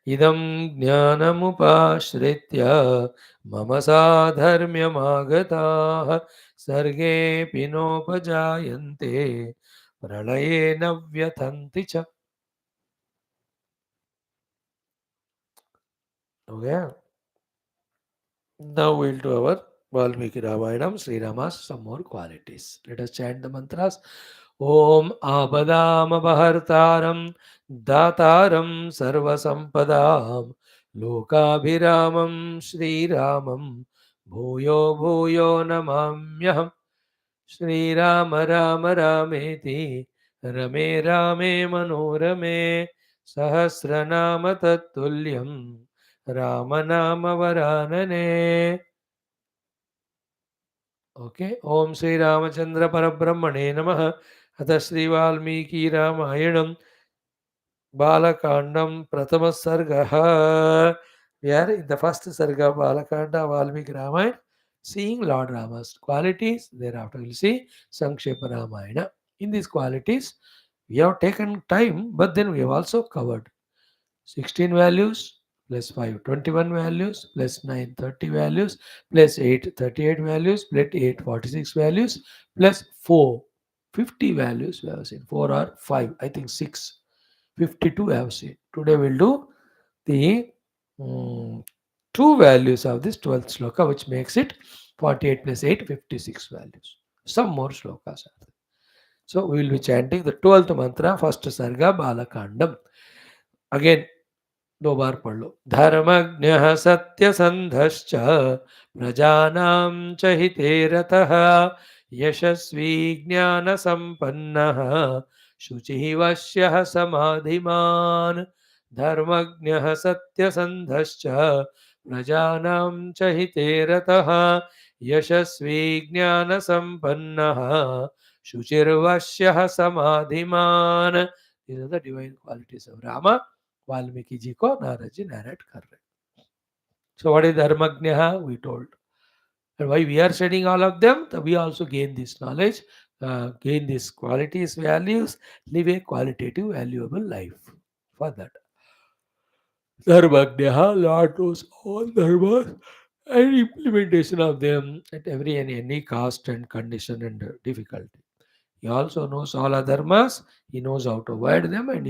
इदं ज्ञानमुपाश्रित्य मम साधर्म्यमागताः सर्गेऽपि नोपजायन्ते प्रलये न व्यथन्ति च. Okay. Now we'll do our Valmiki Ramayanam, Sri Rama's some more qualities. Let us chant the mantras. Om Abadam Dataram Sarvasampadam Lokabhiramam Sri Ramam Bhuyo Bhuyo Namamyaham. Shri Rama Rama Rameti Rame Rame Manorame Sahasranama Tattulyam Ramanama Varanane. Okay. Om Sri Ramachandra Parabrahmane Namaha. Atha Sri Valmiki Ramayanam Balakandam Pratama Sargaha We are in the first Sarga Balakanda Valmiki Ramayana, seeing Lord Rama's qualities. Thereafter, we'll see Sankshepa Ramayana. In these qualities, we have taken time, but then we have also covered 16 values plus 5, 21 values plus 9, 30 values plus 8, 38 values plus 8, 46 values plus 4, 50 values we have seen. 4 or 5, I think 6, 52 I have seen. Today we'll do the mm, two values of this 12th sloka, which makes it 48 plus 8, 56 values. Some more slokas are there. So we will be chanting the 12th mantra, first sarga, balakandam. Again, दो बार पढ़ लो. धर्मज्ञः सत्यसन्धश्च प्रजानां च हिते रतः यशस्वी ज्ञानसम्पन्नः शुचिः वश्यः समाधिमान्. धर्मज्ञः सत्यसन्धश्च प्रजानां च हिते रतः यशस्वी ज्ञानसम्पन्नः शुचिर्वश्यः समाधिमान्. These are the divine qualities of Rama. Valmiki ji को नारद जी नरेट कर रहे. So what is Dharmagnya? We told. And why we are studying all of them? So we also gain this knowledge, gain these qualities, values, live a qualitative, valuable life. For that, Dharmagnya, Lord knows all dharmas and implementation of them at every and any cost and condition and difficulty. He also knows all adharmas. He knows how to avoid them, and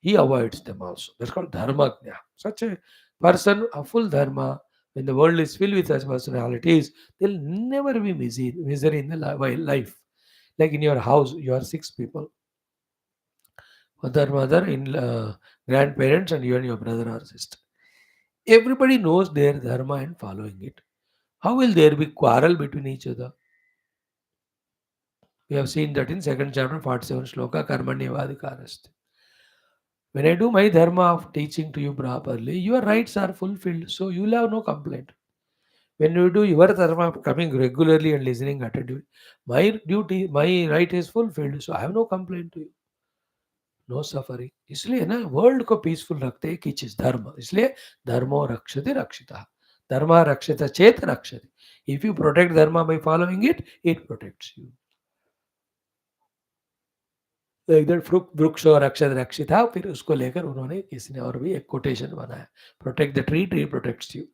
he avoids them also. That's called dharmagnya. Such a person, a full dharma, when the world is filled with such personalities, there'll never be misery in the life. Like in your house, you are six people: father, mother, in grandparents, and you and your brother or sister. Everybody knows their dharma and following it. How will there be quarrel between each other? We have seen that in second chapter, 47 shloka, karmanyavadhikarasti. When I do my dharma of teaching to you properly, your rights are fulfilled, so you will have no complaint. When you do your dharma of coming regularly and listening attentively, my duty, my right is fulfilled, so I have no complaint to you. No suffering. इसलिए ना world को peaceful रखते हैं कि चीज धर्म. इसलिए धर्मो रक्षते रक्षिता. धर्म रक्षित चेत रक्षते. If you protect dharma by following it, it protects you. Like that वृक्ष और अक्षत रक्षित था. फिर उसको लेकर उन्होंने किसी ने और भी एक कोटेशन बनाया, protect the tree, tree protects you.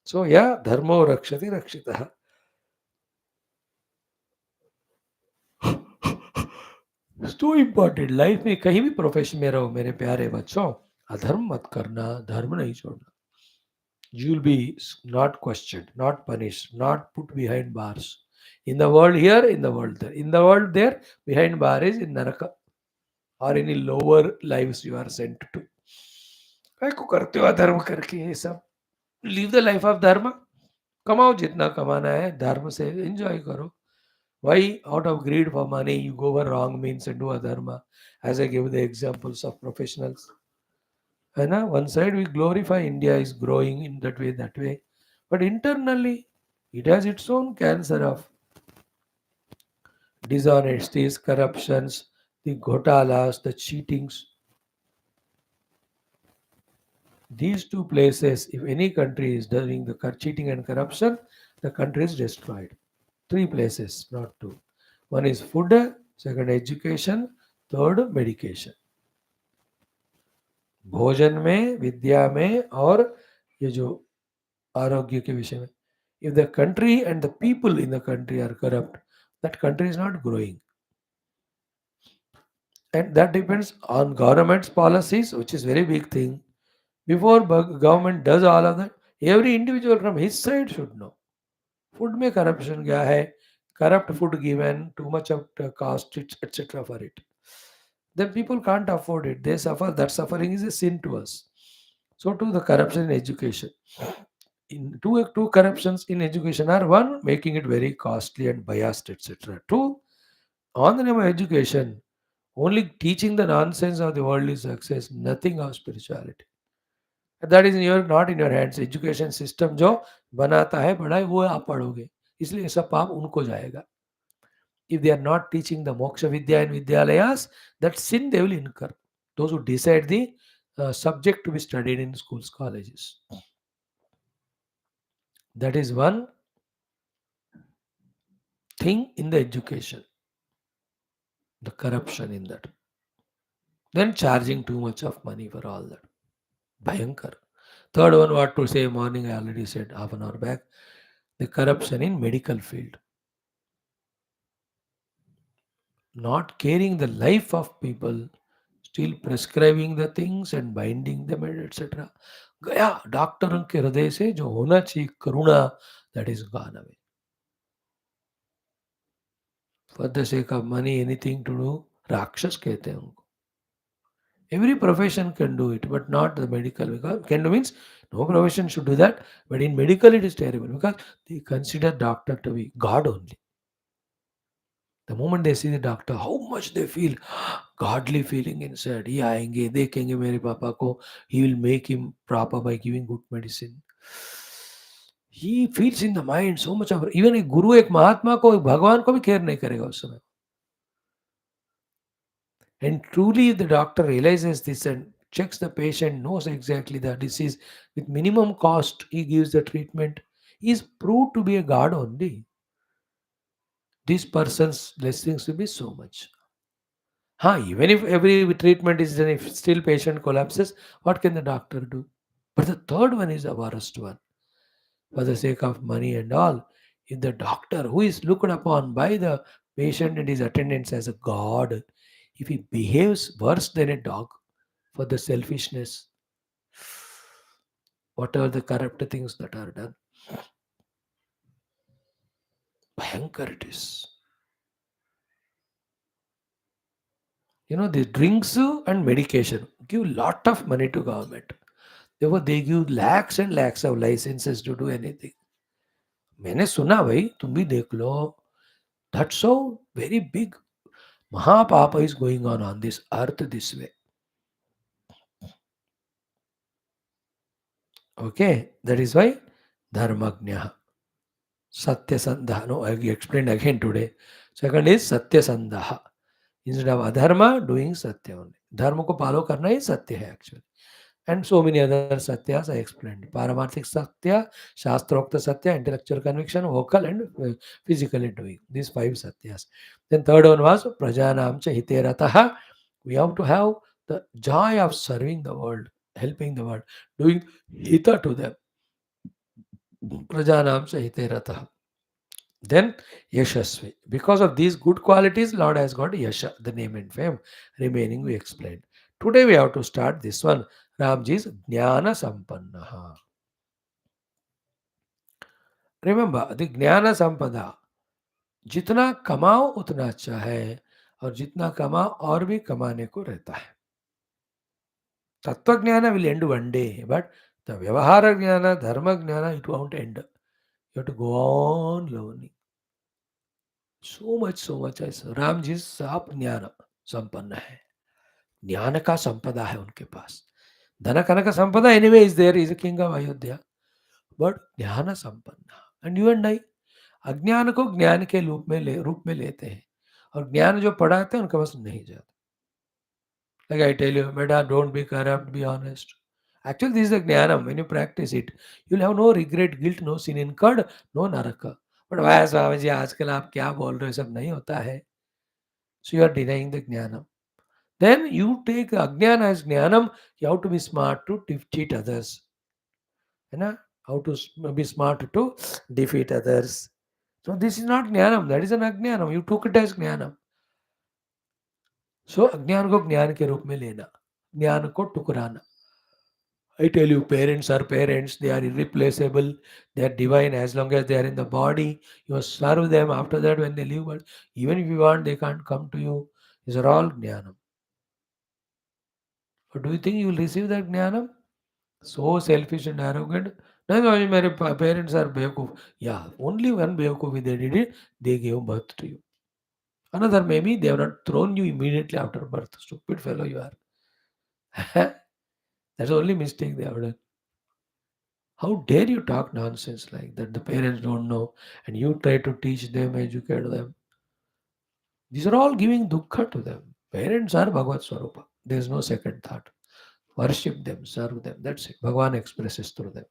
So या धर्मो रक्षति रक्षितः. तो इम्पोर्टेंट लाइफ में कहीं भी प्रोफेशन में रहो मेरे प्यारे बच्चों, अधर्म मत करना, धर्म नहीं छोड़ना. You will be not questioned, not punished, not put behind bars. In the world here, in the world there. In the world there, behind bar is in Naraka or any lower lives you are sent to. काय को करते हो अधर्म करके ये सब. Live the life of धर्म. कमाओ जितना कमाना है, धर्म से एंजॉय करो. Why out of greed for money you go over wrong means and do adharma? As I gave the examples of professionals. And one side we glorify India is growing in that way. But internally, it has its own cancer of dishonesties, corruptions, the ghotalas, the cheatings. These two places, if any country is doing the cheating and corruption, the country is destroyed. Three places, not two. One is food, second education, third medication. भोजन में, विद्या में और ये जो आरोग्य के विषय में. If the country and the people in the country are corrupt, that country is not growing. And that depends on government's policies, which is very big thing. Before government does all of that, every individual from his side should know. Food में corruption क्या है, corrupt food given, too much of the cost, etc. for it. Then people can't afford it. They suffer. That suffering is a sin to us. So too the corruption in education. In two corruptions in education are: one, making it very costly and biased, etc. Two, on the name of education, only teaching the nonsense of the worldly success, nothing of spirituality. That is not in your hands. Education system जो बनाता है पढ़ाई वो आप पढ़ोगे, इसलिए सब पाप उनको जाएगा. If they are not teaching the moksha vidya in vidyalayas, that sin they will incur. Those who decide the subject to be studied in schools, colleges. That is one thing in the education, the corruption in that. Then charging too much of money for all that. Bhayankar. Third one, what to say morning, I already said half an hour back. The corruption in medical field. Not caring the life of people, still prescribing the things and binding them, etc. गया डॉक्टरों के हृदय से जो होना चाहिए करुणा, that is gone away. For the sake of money, anything to do, राक्षस कहते हैं उनको. Every profession can do it, but not the medical. Because can do means no profession should do that, but in medical it is terrible because they consider doctor to be God only. The moment they see the doctor, how much they feel godly feeling inside. ये आएंगे देखेंगे मेरे पापा को, he will make him proper by giving good medicine. He feels in the mind so much of, even एक गुरु एक महात्मा को एक भगवान को भी केयर नहीं करेगा उस समय. And truly, if the doctor realizes this and checks the patient, knows exactly the disease, with minimum cost, he gives the treatment, he is proved to be a god only. This person's blessings will be so much. Even if every treatment is done, if still patient collapses, what can the doctor do? But the third one is the worst one. For the sake of money and all, if the doctor, who is looked upon by the patient and his attendants as a god, if he behaves worse than a dog for the selfishness, whatever the corrupt things that are done, bhayankar it is. The drinks and medication give lot of money to government. Therefore, they give lakhs and lakhs of licenses to do anything. मैंने सुना भाई तुम भी देख लो. That's how very big Mahapapa is going on this earth this way. Okay, that is why Dharmagnya. Satyasandha. No, I explained again today. Second is Satyasandha. Instead of adharma, doing satya only. Dharma ko follow karna he satya है actually. And so many other satyas I explained. Paramarthik satya, shastrokta satya, intellectual conviction, vocal and physically doing. These five satyas. Then third one was prajanam cha hiterataha. We have to have the joy of serving the world, helping the world, doing hita to them. Prajanam cha hiterataha. Then Yashasvi. Because of these good qualities, Lord has got Yasha, the name and fame. Remaining we explained. Today we have to start this one. Ramji's Jnana Sampannaha. Remember, the Jnana Sampada, जितना कमाओ उतना अच्छा है और जितना कमाओ और भी कमाने को रहता है. Tattva will end one day, but the Vyavahara Jnana, Dharma Jnana, it won't end. You have to go on learning. So much as Ram ji सब ज्ञान संपन्न है. ज्ञान का संपदा है उनके पास. धन कनक संपदा anyway is there, is a king of Ayodhya, but ज्ञान संपन्न. And you and I अज्ञान को ज्ञान के रूप में लेते हैं और ज्ञान जो पढ़ाते हैं उनके पास नहीं जाता. Like I tell you, beta, don't be corrupt, be honest. Actually, this is the jnanam. When you practice it, you'll have no regret, guilt, no sin incurred, no naraka. But why, Swami ji आजकल आप क्या बोल रहे हो, सब नहीं होता है. So you are denying the jnanam. Then you take ajnana as jnanam. You have to be smart to cheat others. You know? How to be smart to defeat others. So this is not jnanam. That is an ajnanam. You took it as jnanam. So अज्ञान को ज्ञान के रूप में लेना, ज्ञान को टुकराना. I tell you, parents are parents. They are irreplaceable. They are divine as long as they are in the body. You must serve them after that when they leave. But even if you want, they can't come to you. These are all jnanam. But do you think you will receive that jnanam? So selfish and arrogant. No, no, my parents are Bewakuf. Yeah, only one Bewakuf they did it. They gave birth to you. Another maybe they have not thrown you immediately after birth. Stupid fellow you are. That's the only mistake they have done. How dare you talk nonsense like that? The parents don't know, and you try to teach them, educate them. These are all giving dukkha to them. Parents are Bhagavad Swarupa. There is no second thought. Worship them, serve them. That's it. Bhagavan expresses through them.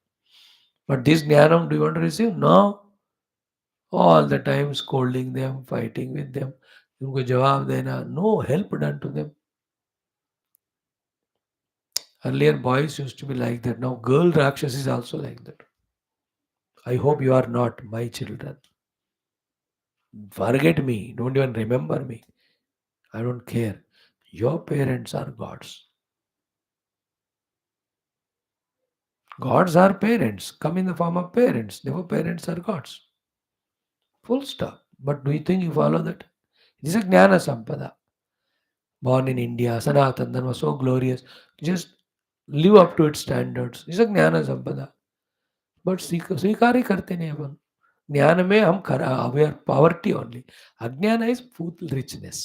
But this jnanam, do you want to receive? No. All the time scolding them, fighting with them. उनको जवाब देना. No help done to them. Earlier boys used to be like that. Now girl Rakshas is also like that. I hope you are not my children. Forget me. Don't even remember me. I don't care. Your parents are gods. Gods are parents. Come in the form of parents. Therefore, parents are gods. Full stop. But do you think you follow that? It is a Jnana Sampada. Born in India, Sanatan was so glorious. Just live up to its standards. It's a Jnana Sampada. But स्वीकार ही करते नहीं अपन ज्ञान में हम we are poverty only अज्ञान is full richness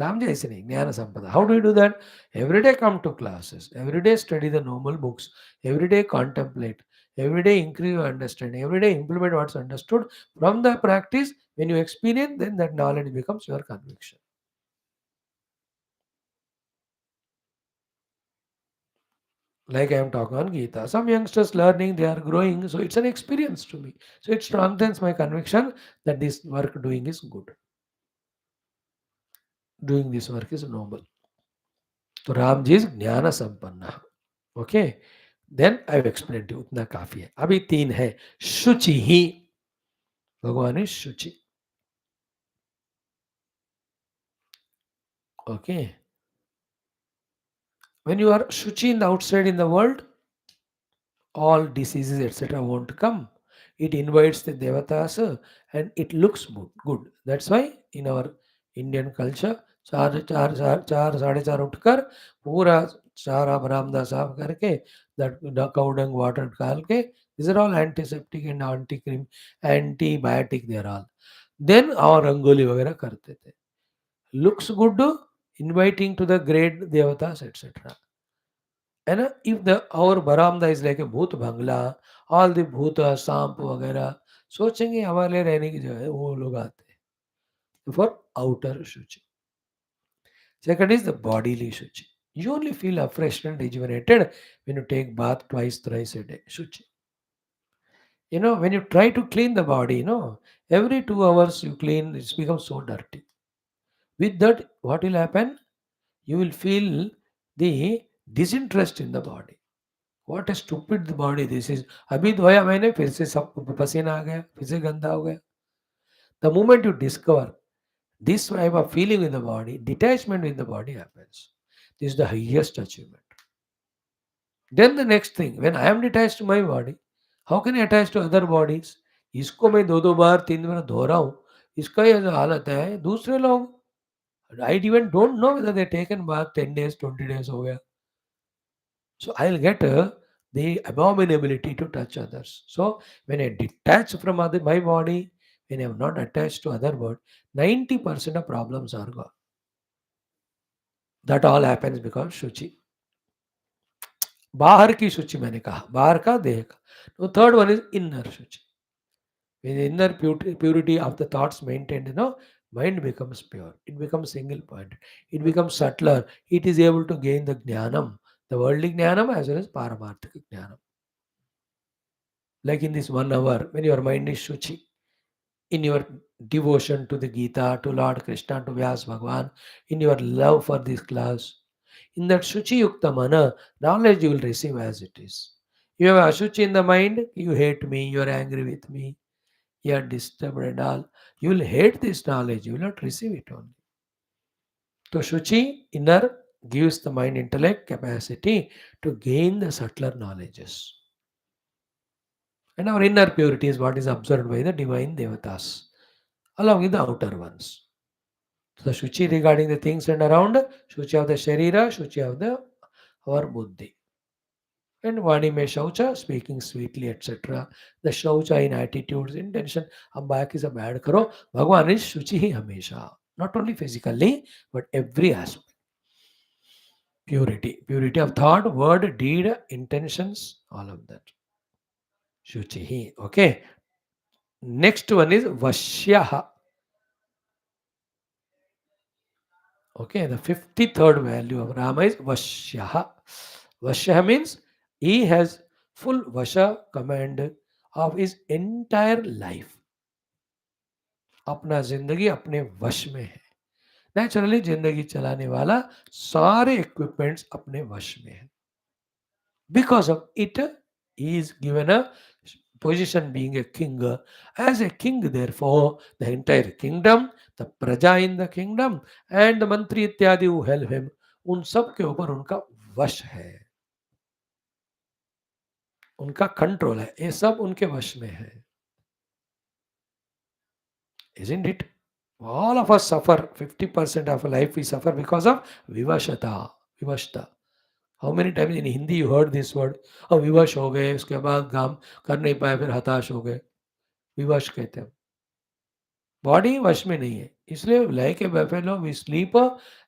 Ram ji ऐसे नहीं ज्ञान संपदा how do you do that every day come to classes every day study the normal books every day contemplate every day increase your understanding every day implement what's understood from the practice when you experience then that knowledge becomes your conviction like I am talking on Gita. Some youngsters learning, they are growing, so it's an experience to me. So it strengthens my conviction that this work doing is good. Doing this work is noble. तो Ram ji is ज्ञान संपन्न okay then I explain to उतना काफी है अभी तीन है शुचि ही भगवान इज शुचि ओके व्हेन यू आर शुचि in the outside in the world all diseases etc won't come it invites the devatas and it looks good that's why in our Indian culture चार साढ़े चार उठकर पूरा सारा बरामदा साफ करके that cow dung water डाल के these are all antiseptic and anti cream antibiotic they are all then our rangoli वगैरह करते थे looks good inviting to the great devatas etc है ना इफ द और बरामदा इज लाइक ए भूत बंगला ऑल द भूत सांप वगैरह सोचेंगे हमारे रहने की जगह है वो लोग आते हैं for outer Shuchi second is the bodily shuchi you only feel refreshed and rejuvenated when you take bath twice thrice a day shuchi when you try to clean the body every 2 hours you clean it's become so dirty with that what will happen you will feel the disinterest in the body what A stupid body this is अभी धोया मैंने फिर से सब पसीना आ गया फिर से गंदा हो गया the moment you discover this type of feeling in the body detachment in the body happens this is the highest achievement then the next thing when I am detached to my body how can I attach to other bodies इसको मैं दो दो बार तीन बार धो रहा हूँ इसका ये जो हालत है दूसरे लोग I even don't know whether they taken bath 10 days 20 days हो गया so I'll get the abominability to touch others. So when I detach from my body, when I'm not attached to other body, 90% of problems are gone. That all happens because शुचि बाहर की शुचि मैंने कहा बाहर का देह का तो third one is inner Shuchi when the inner purity of the thoughts maintained mind becomes pure it becomes single point it becomes subtler it is able to gain the jnanam the worldly jnanam as well as paramarthika jnanam like in this 1 hour when your mind is shuchi in your devotion to the Gita, to Lord Krishna, to Vyas Bhagwan, in your love for this class, in that Shuchi Yukta Mana, knowledge you will receive as it is. You have Ashuchi in the mind, you hate me, you are angry with me, you are disturbed and all. You will hate this knowledge, you will not receive it only. So Shuchi, inner, gives the mind intellect capacity to gain the subtler knowledges. And our inner purity is what is observed by the divine devatas, along with the outer ones. So the Shuchi regarding the things and around, Shuchi of the Sharira, Shuchi of the our Buddhi. And Vani me Shaucha, speaking sweetly, etc. The Shaucha in attitudes, intention, अब बाकी सब add करो भगवान is शुचि ही हमेशा not only physically but every aspect. Purity of thought, word, deed, intentions, all of that. Shuchi hi. Okay. Next one is Vashyaha. Okay, the 53rd value of Rama is Vashyaha. Vashyaha means he has full Vasha command of his entire life. अपना जिंदगी अपने वश में है. Naturally जिंदगी चलाने वाला सारे इक्विपमेंट्स अपने वश में है. Because of it, he is given a position being a king. As a king, therefore, the entire kingdom, the praja in the kingdom, and the mantri इत्यादि who help him, उन सब के ऊपर उनका वश है, उनका कंट्रोल है. ये सब उनके वश में है. Isn't it? All of us suffer. 50% of life we suffer because of vivashata. Vivashta. How many times in Hindi you heard this word? अब विवश हो गए, उसके बाद काम कर नहीं पाए, फिर हताश हो गए. विवश कहते हैं. बॉडी वश में नहीं है, इसलिए like a buffalo we sleep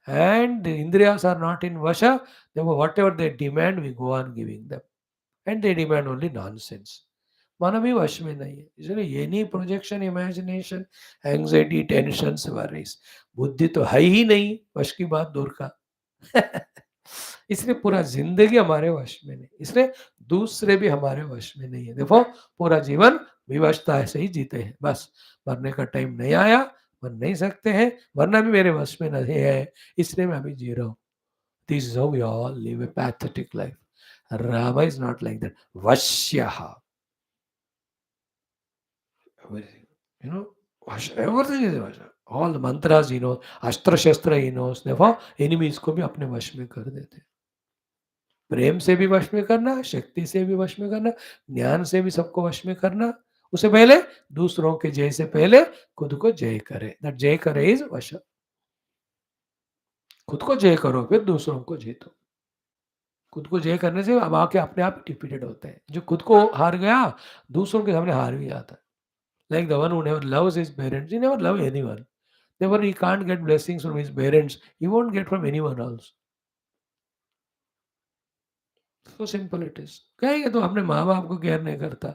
and the indriyas are not in vasha. Therefore whatever they demand we go on giving them, and they demand only nonsense. मन भी वश में नहीं है, इसलिए any projection, imagination, anxiety, tension, worries, बुद्धि तो है ही नहीं, वश की बात दूर का. इसलिए पूरा जिंदगी हमारे वश में नहीं, इसलिए दूसरे भी हमारे वश में नहीं है. देखो पूरा जीवन विवशता ऐसे ही जीते हैं. बस मरने का टाइम नहीं आया, मर नहीं सकते हैं, मरना भी मेरे वश में नहीं है, इसलिए मैं अभी जी रहा हूँ. This is how we all live a pathetic life. Rama is not like that. वश्यः. Everything, everything is Vasha. All the mantras he knows, अस्त्र शस्त्र he knows. Therefore, enemies को भी अपने वश में कर देते हैं. प्रेम से भी वश में करना, शक्ति से भी वश में करना, ज्ञान से भी सबको वश में करना. उससे पहले दूसरों के जय से पहले खुद को जय करे. दैट जय करे इज वश. खुद को जय करो, फिर दूसरों को जीतो. खुद को जय करने से अब आके अपने आप डिफीटेड होते हैं. जो खुद को हार गया, दूसरों के सामने हार भी जाता है. Like the one who never loves his parents, he never love anyone. Therefore, he can't get blessings from his parents. He won't get from anyone else. So simple it is. कहेंगे तो अपने माँ बाप को केयर नहीं करता.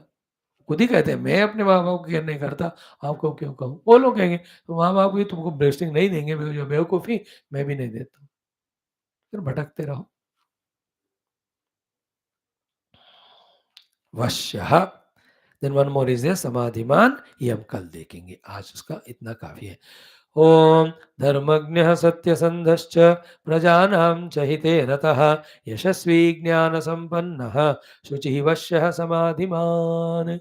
खुद ही कहते हैं मैं अपने माँ बाप को केयर नहीं करता, आपको क्यों कहूँ. वो लोग कहेंगे तो माँ बाप भी तुमको ब्लेसिंग नहीं देंगे, जो बेवकूफ़ी मैं भी नहीं देता. फिर भटकते रहो. वश्यः. देन वन मोर इज समाधिमान. ये हम कल देखेंगे, आज उसका इतना काफी है. ओम धर्मज्ञः सत्यसन्धश्च प्रजानां च हिते रतः यशस्वी ज्ञानसम्पन्नः शुचिः वश्यः समाधिमान्.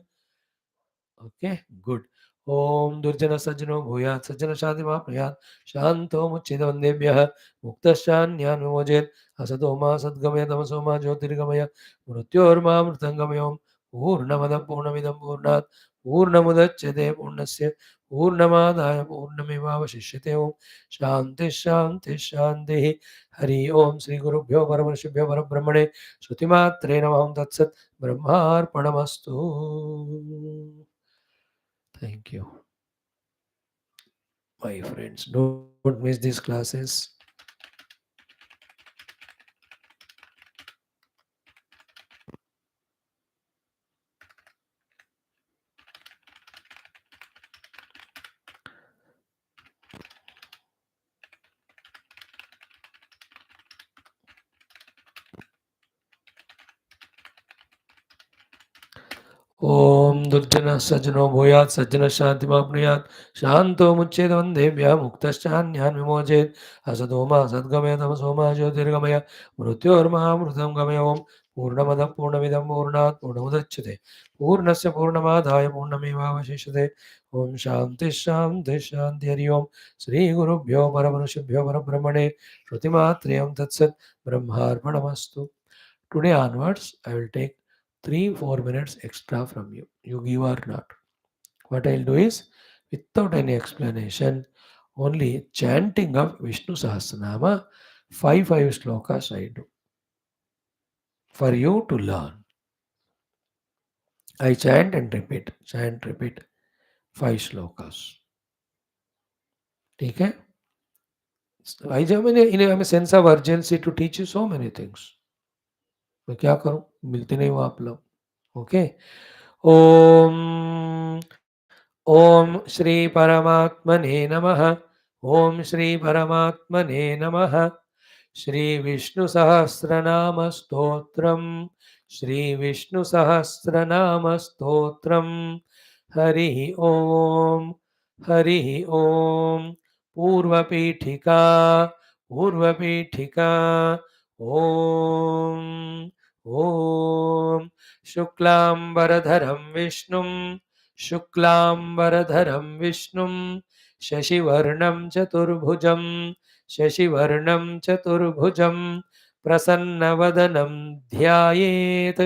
Okay good. ओम दुर्जन सज्जनो भूयात् सज्जन शान्तिमाप्नुयात् शान्तो मुच्चितवन्देभ्यः मुक्तश्चान्यान् विमोचयेत् असतो मा सद्गमय तमसो मा ज्योतिर्गमय मृत्योर्मामृतङ्गमय. पूर्णमदः पूर्णमिदं पूर्णात् पूर्णमुदच्यते पूर्णस्य पूर्णमादाय पूर्णमेवावशिष्यते. ओम शांति शांति शांति. हरि ओम. श्री गुरुभ्यो परमर्षिभ्यो परब्रह्मणे श्रुतिमात्रे नमः. तत्सत्. ब्रह्मार्पणमस्तु. Thank you, my friends. Don't miss these classes. ओम दुर्जन सज्जनो भूयात् सज्जन शांतिमाप्नुयात् शांतो मुच्येत वन्देभ्यः मुक्तश्चान्यान् विमोचयेत् असतो मा सद्गमय तमसो मा ज्योतिर्गमय मृत्योर्मामृतं गमय. ओम पूर्णमदः पूर्णमिदं पूर्णात् पूर्णमुदच्यते पूर्णस्य पूर्णमादाय पूर्णमेवावशिष्यते. ओम शांति शांति शांति. हरि ओम. श्री गुरुभ्यो परमर्षिभ्यो परब्रह्मणे श्रुतिमात्रेयं तत्सत्. ब्रह्मार्पणमस्तु. Today onwards, I will take 3-4 minutes extra from you. You give or not. What I'll do is, without any explanation, only chanting of Vishnu Sahasranama, 5 slokas I do for you to learn. I chant and repeat, 5 slokas. ठीक है? I have a sense of urgency to teach you so many things. मैं क्या करूं, मिलते नहीं हो आप लोग. ओके. ओम ओम श्री परमात्मने नमः. ॐ श्री परमात्मने नमः। श्री विष्णु सहस्रनाम स्तोत्रम। श्री विष्णु सहस्रनाम स्तोत्रम। हरि ओम। हरि ओम। पूर्वपीठिका। पूर्वपीठिका। ओम। ओम। शुक्लांबरधरं विष्णुं। शुक्लांबरधरं विष्णुं शशिवर्णं चतुर्भुजं। शशिवर्णं चतुर्भुजं प्रसन्नवदनं ध्यायेत्।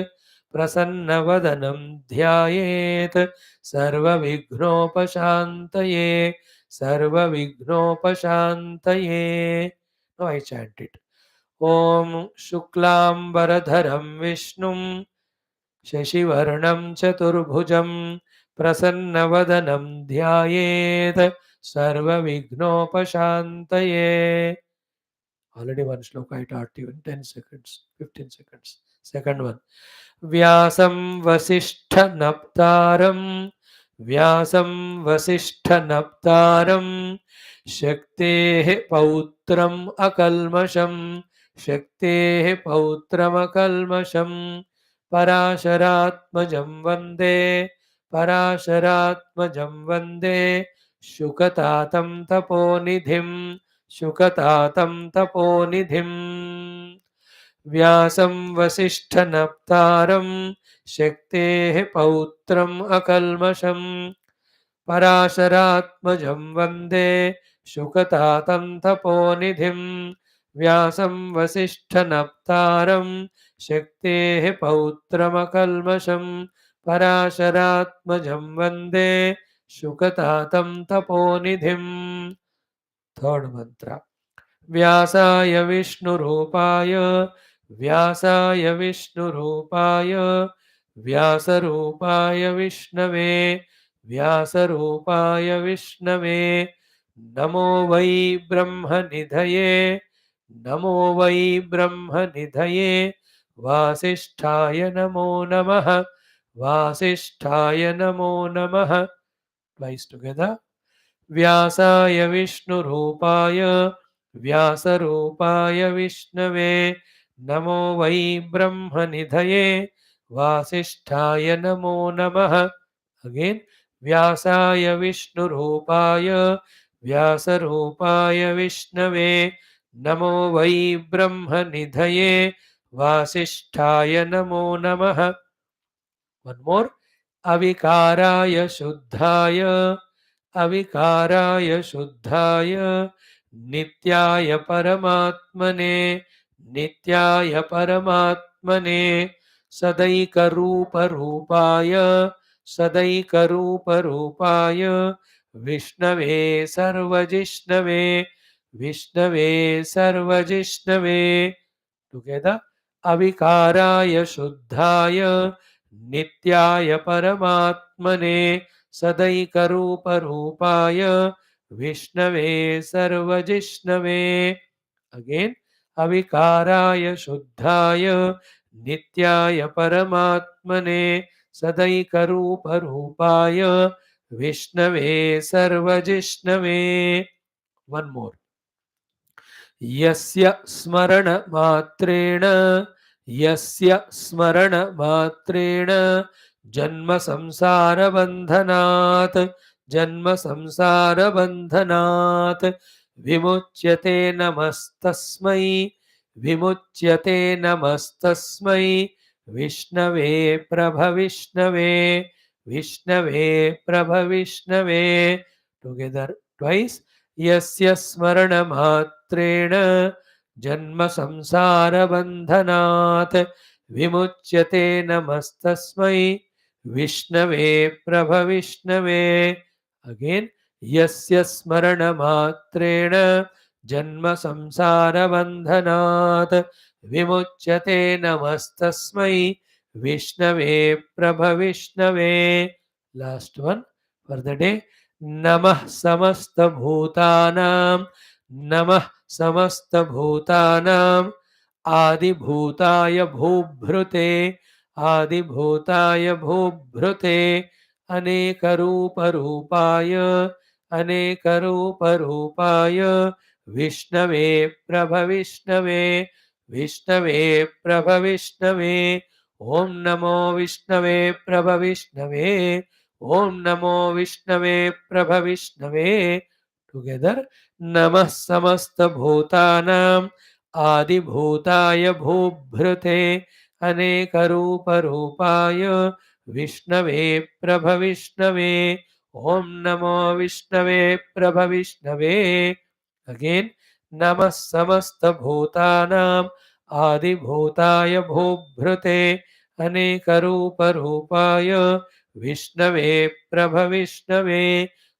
प्रसन्नवदनं ध्यायेत् सर्वविघ्नोपशान्तये। सर्वविघ्नोपशान्तये। Now I chant it. ॐ शुक्लांबरधरं विष्णुं शशिवर्णं चतुर्भुजं प्रसन्नवदनं ध्यायेत् सर्वविघ्नोपशान्तये. Already one shloka I taught you in 10 seconds, 15 seconds. Second one. Vyasam Vasishthanaptaram. Vyasam Vasishthanaptaram. Shakteः Pautram Akalmasham. Shakteः Pautram Akalmasham. Parasharatmajam Vande. Parasharatmajam Vande. Shukatatam Taponidhim. शुकतातं तपोनिधिं व्यासं वसिष्ठनप्तारं शक्तेः पौत्रम् अकल्मषं पराशरात्मजं वन्दे शुकतातं तपोनिधिं व्यासं वसिष्ठनप्तारं शक्तेः पौत्रमकल्मषं पराशरात्मजं वन्दे शुकतातं तपोनिधिं. Third mantra. व्यासाय विष्णुरूपाय. व्यासाय विष्णुरूपाय. व्यासरूपाय विष्णवे. व्यासरूपाय विष्णवे. नमो वै ब्रह्मनिधये. नमो वै ब्रह्मनिधये. वासिष्ठाय नमो नमः. वासिष्ठाय नमो नमः. Twice together. व्यासाय विष्णुरूपाय. व्यासरूपाय विष्णवे. नमो वै ब्रह्मनिधये. वासिष्ठाय नमो नमः. Again. व्यासाय विष्णुरूपाय. व्यासरूपाय विष्णवे. नमो वै ब्रह्मनिधये. वासिष्ठाय नमो नमः. One more. अविकाराय शुद्धाय. अविकाराय शुद्धाय नित्याय परमात्मने. नित्याय परमात्मने सदैकरूपरूपाय. सदैकरूपरूपाय विष्णवे सर्वजिष्णवे. विष्णवे सर्वजिष्णवे. Together. अविकाराय शुद्धाय नित्याय परमात्मने सदैकरूपरूपाय विष्णवे सर्वजिष्णवे. Again. अविकाराय शुद्धाय नित्याय परमात्मने सदैकरूपरूपाय विष्णवे सर्वजिष्णवे. One more. यस्य स्मरणमात्रेण. यस्य स्मरणमात्रेण जन्म संसारबन्धनात्. जन्म संसारबन्धनात् विमुच्यते नमस्तस्मै. विमुच्यते नमस्तस्मै विष्णवे प्रभविष्णवे. विष्णवे प्रभविष्णवे. Together twice. यस्य स्मरणमात्रेण जन्म संसारबन्धनात् विमुच्यते नमस्तस्मै विष्णवे प्रभविष्णवे. Again. यस्य स्मरणमात्रेण जन्म संसारबन्धनात् विमुच्यते नमस्तस्मै विष्णवे प्रभविष्णवे. Last one for the day. नमः समस्तभूतानां. नमः समस्तभूतानां आदिभूताय भूभृते. आदिभूताय भूभृते अनेकरूपरूपाय. अनेकरूपरूपाय विष्णवे प्रभविष्णवे विष्णवे प्रभविष्णवे ॐ नमो विष्णवे प्रभविष्णवे ॐ नमो विष्णवे प्रभविष्णवे टुगेदर नमः समस्तभूतानां आदिभूताय भूभृते अनेकरूपरूपाय विष्णवे प्रभविष्णवे ॐ नमो विष्णवे प्रभविष्णवे अगेन नमः समस्तभूतानां आदिभूताय भूभृते अनेकरूपरूपाय विष्णवे प्रभविष्णवे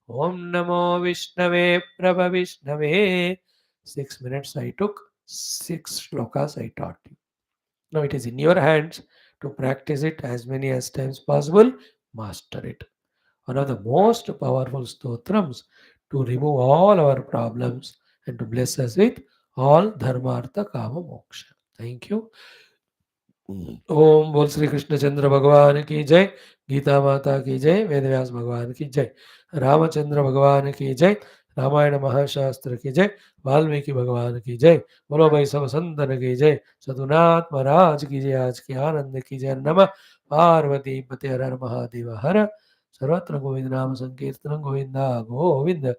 ॐ नमो विष्णवे प्रभविष्णवे 6 minutes I took, 6 shlokas I taught you. Now it is in your hands to practice it as many as times possible. Master it. One of the most powerful stotrams to remove all our problems and to bless us with all dharma, artha, kama, moksha. Thank you. ओम बोल श्री कृष्ण चंद्र भगवान की जय, गीता माता की जय, वेदव्यास भगवान की जय, रामचंद्र भगवान की जय, रामायण महाशास्त्र की जय, वाल्मीकि भगवान की जय, बोलो भाई सब संतन की जय, सतुनाथ महाराज की जय, आज की आनंद की जय, नमः पार्वती पते हर हर महादेव हर, सर्वत्र गोविंद नाम संकीर्तन गोविंदा गोविंद,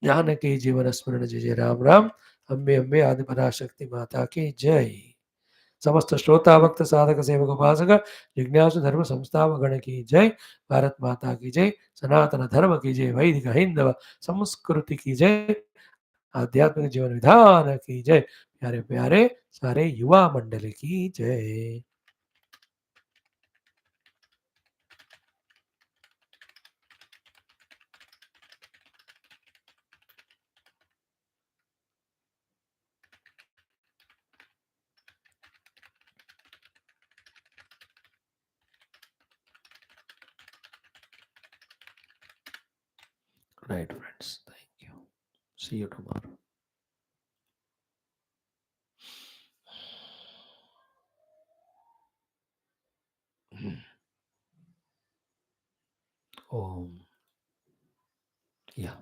जानकी जीवन स्मरण जय जय राम राम, अम्बे अम्बे आदि पराशक्ति माता की जय। समस्त श्रोता भक्त साधक सेवक उपासक जिज्ञासु धर्म संस्थापक गण की जय, भारत माता की जय, सनातन धर्म की जय, वैदिक हिंदव संस्कृति की जय, आध्यात्मिक जीवन विधान की जय, प्यारे प्यारे सारे युवा मंडल की जय। Right, friends. Thank you. See you tomorrow. Om. Yeah.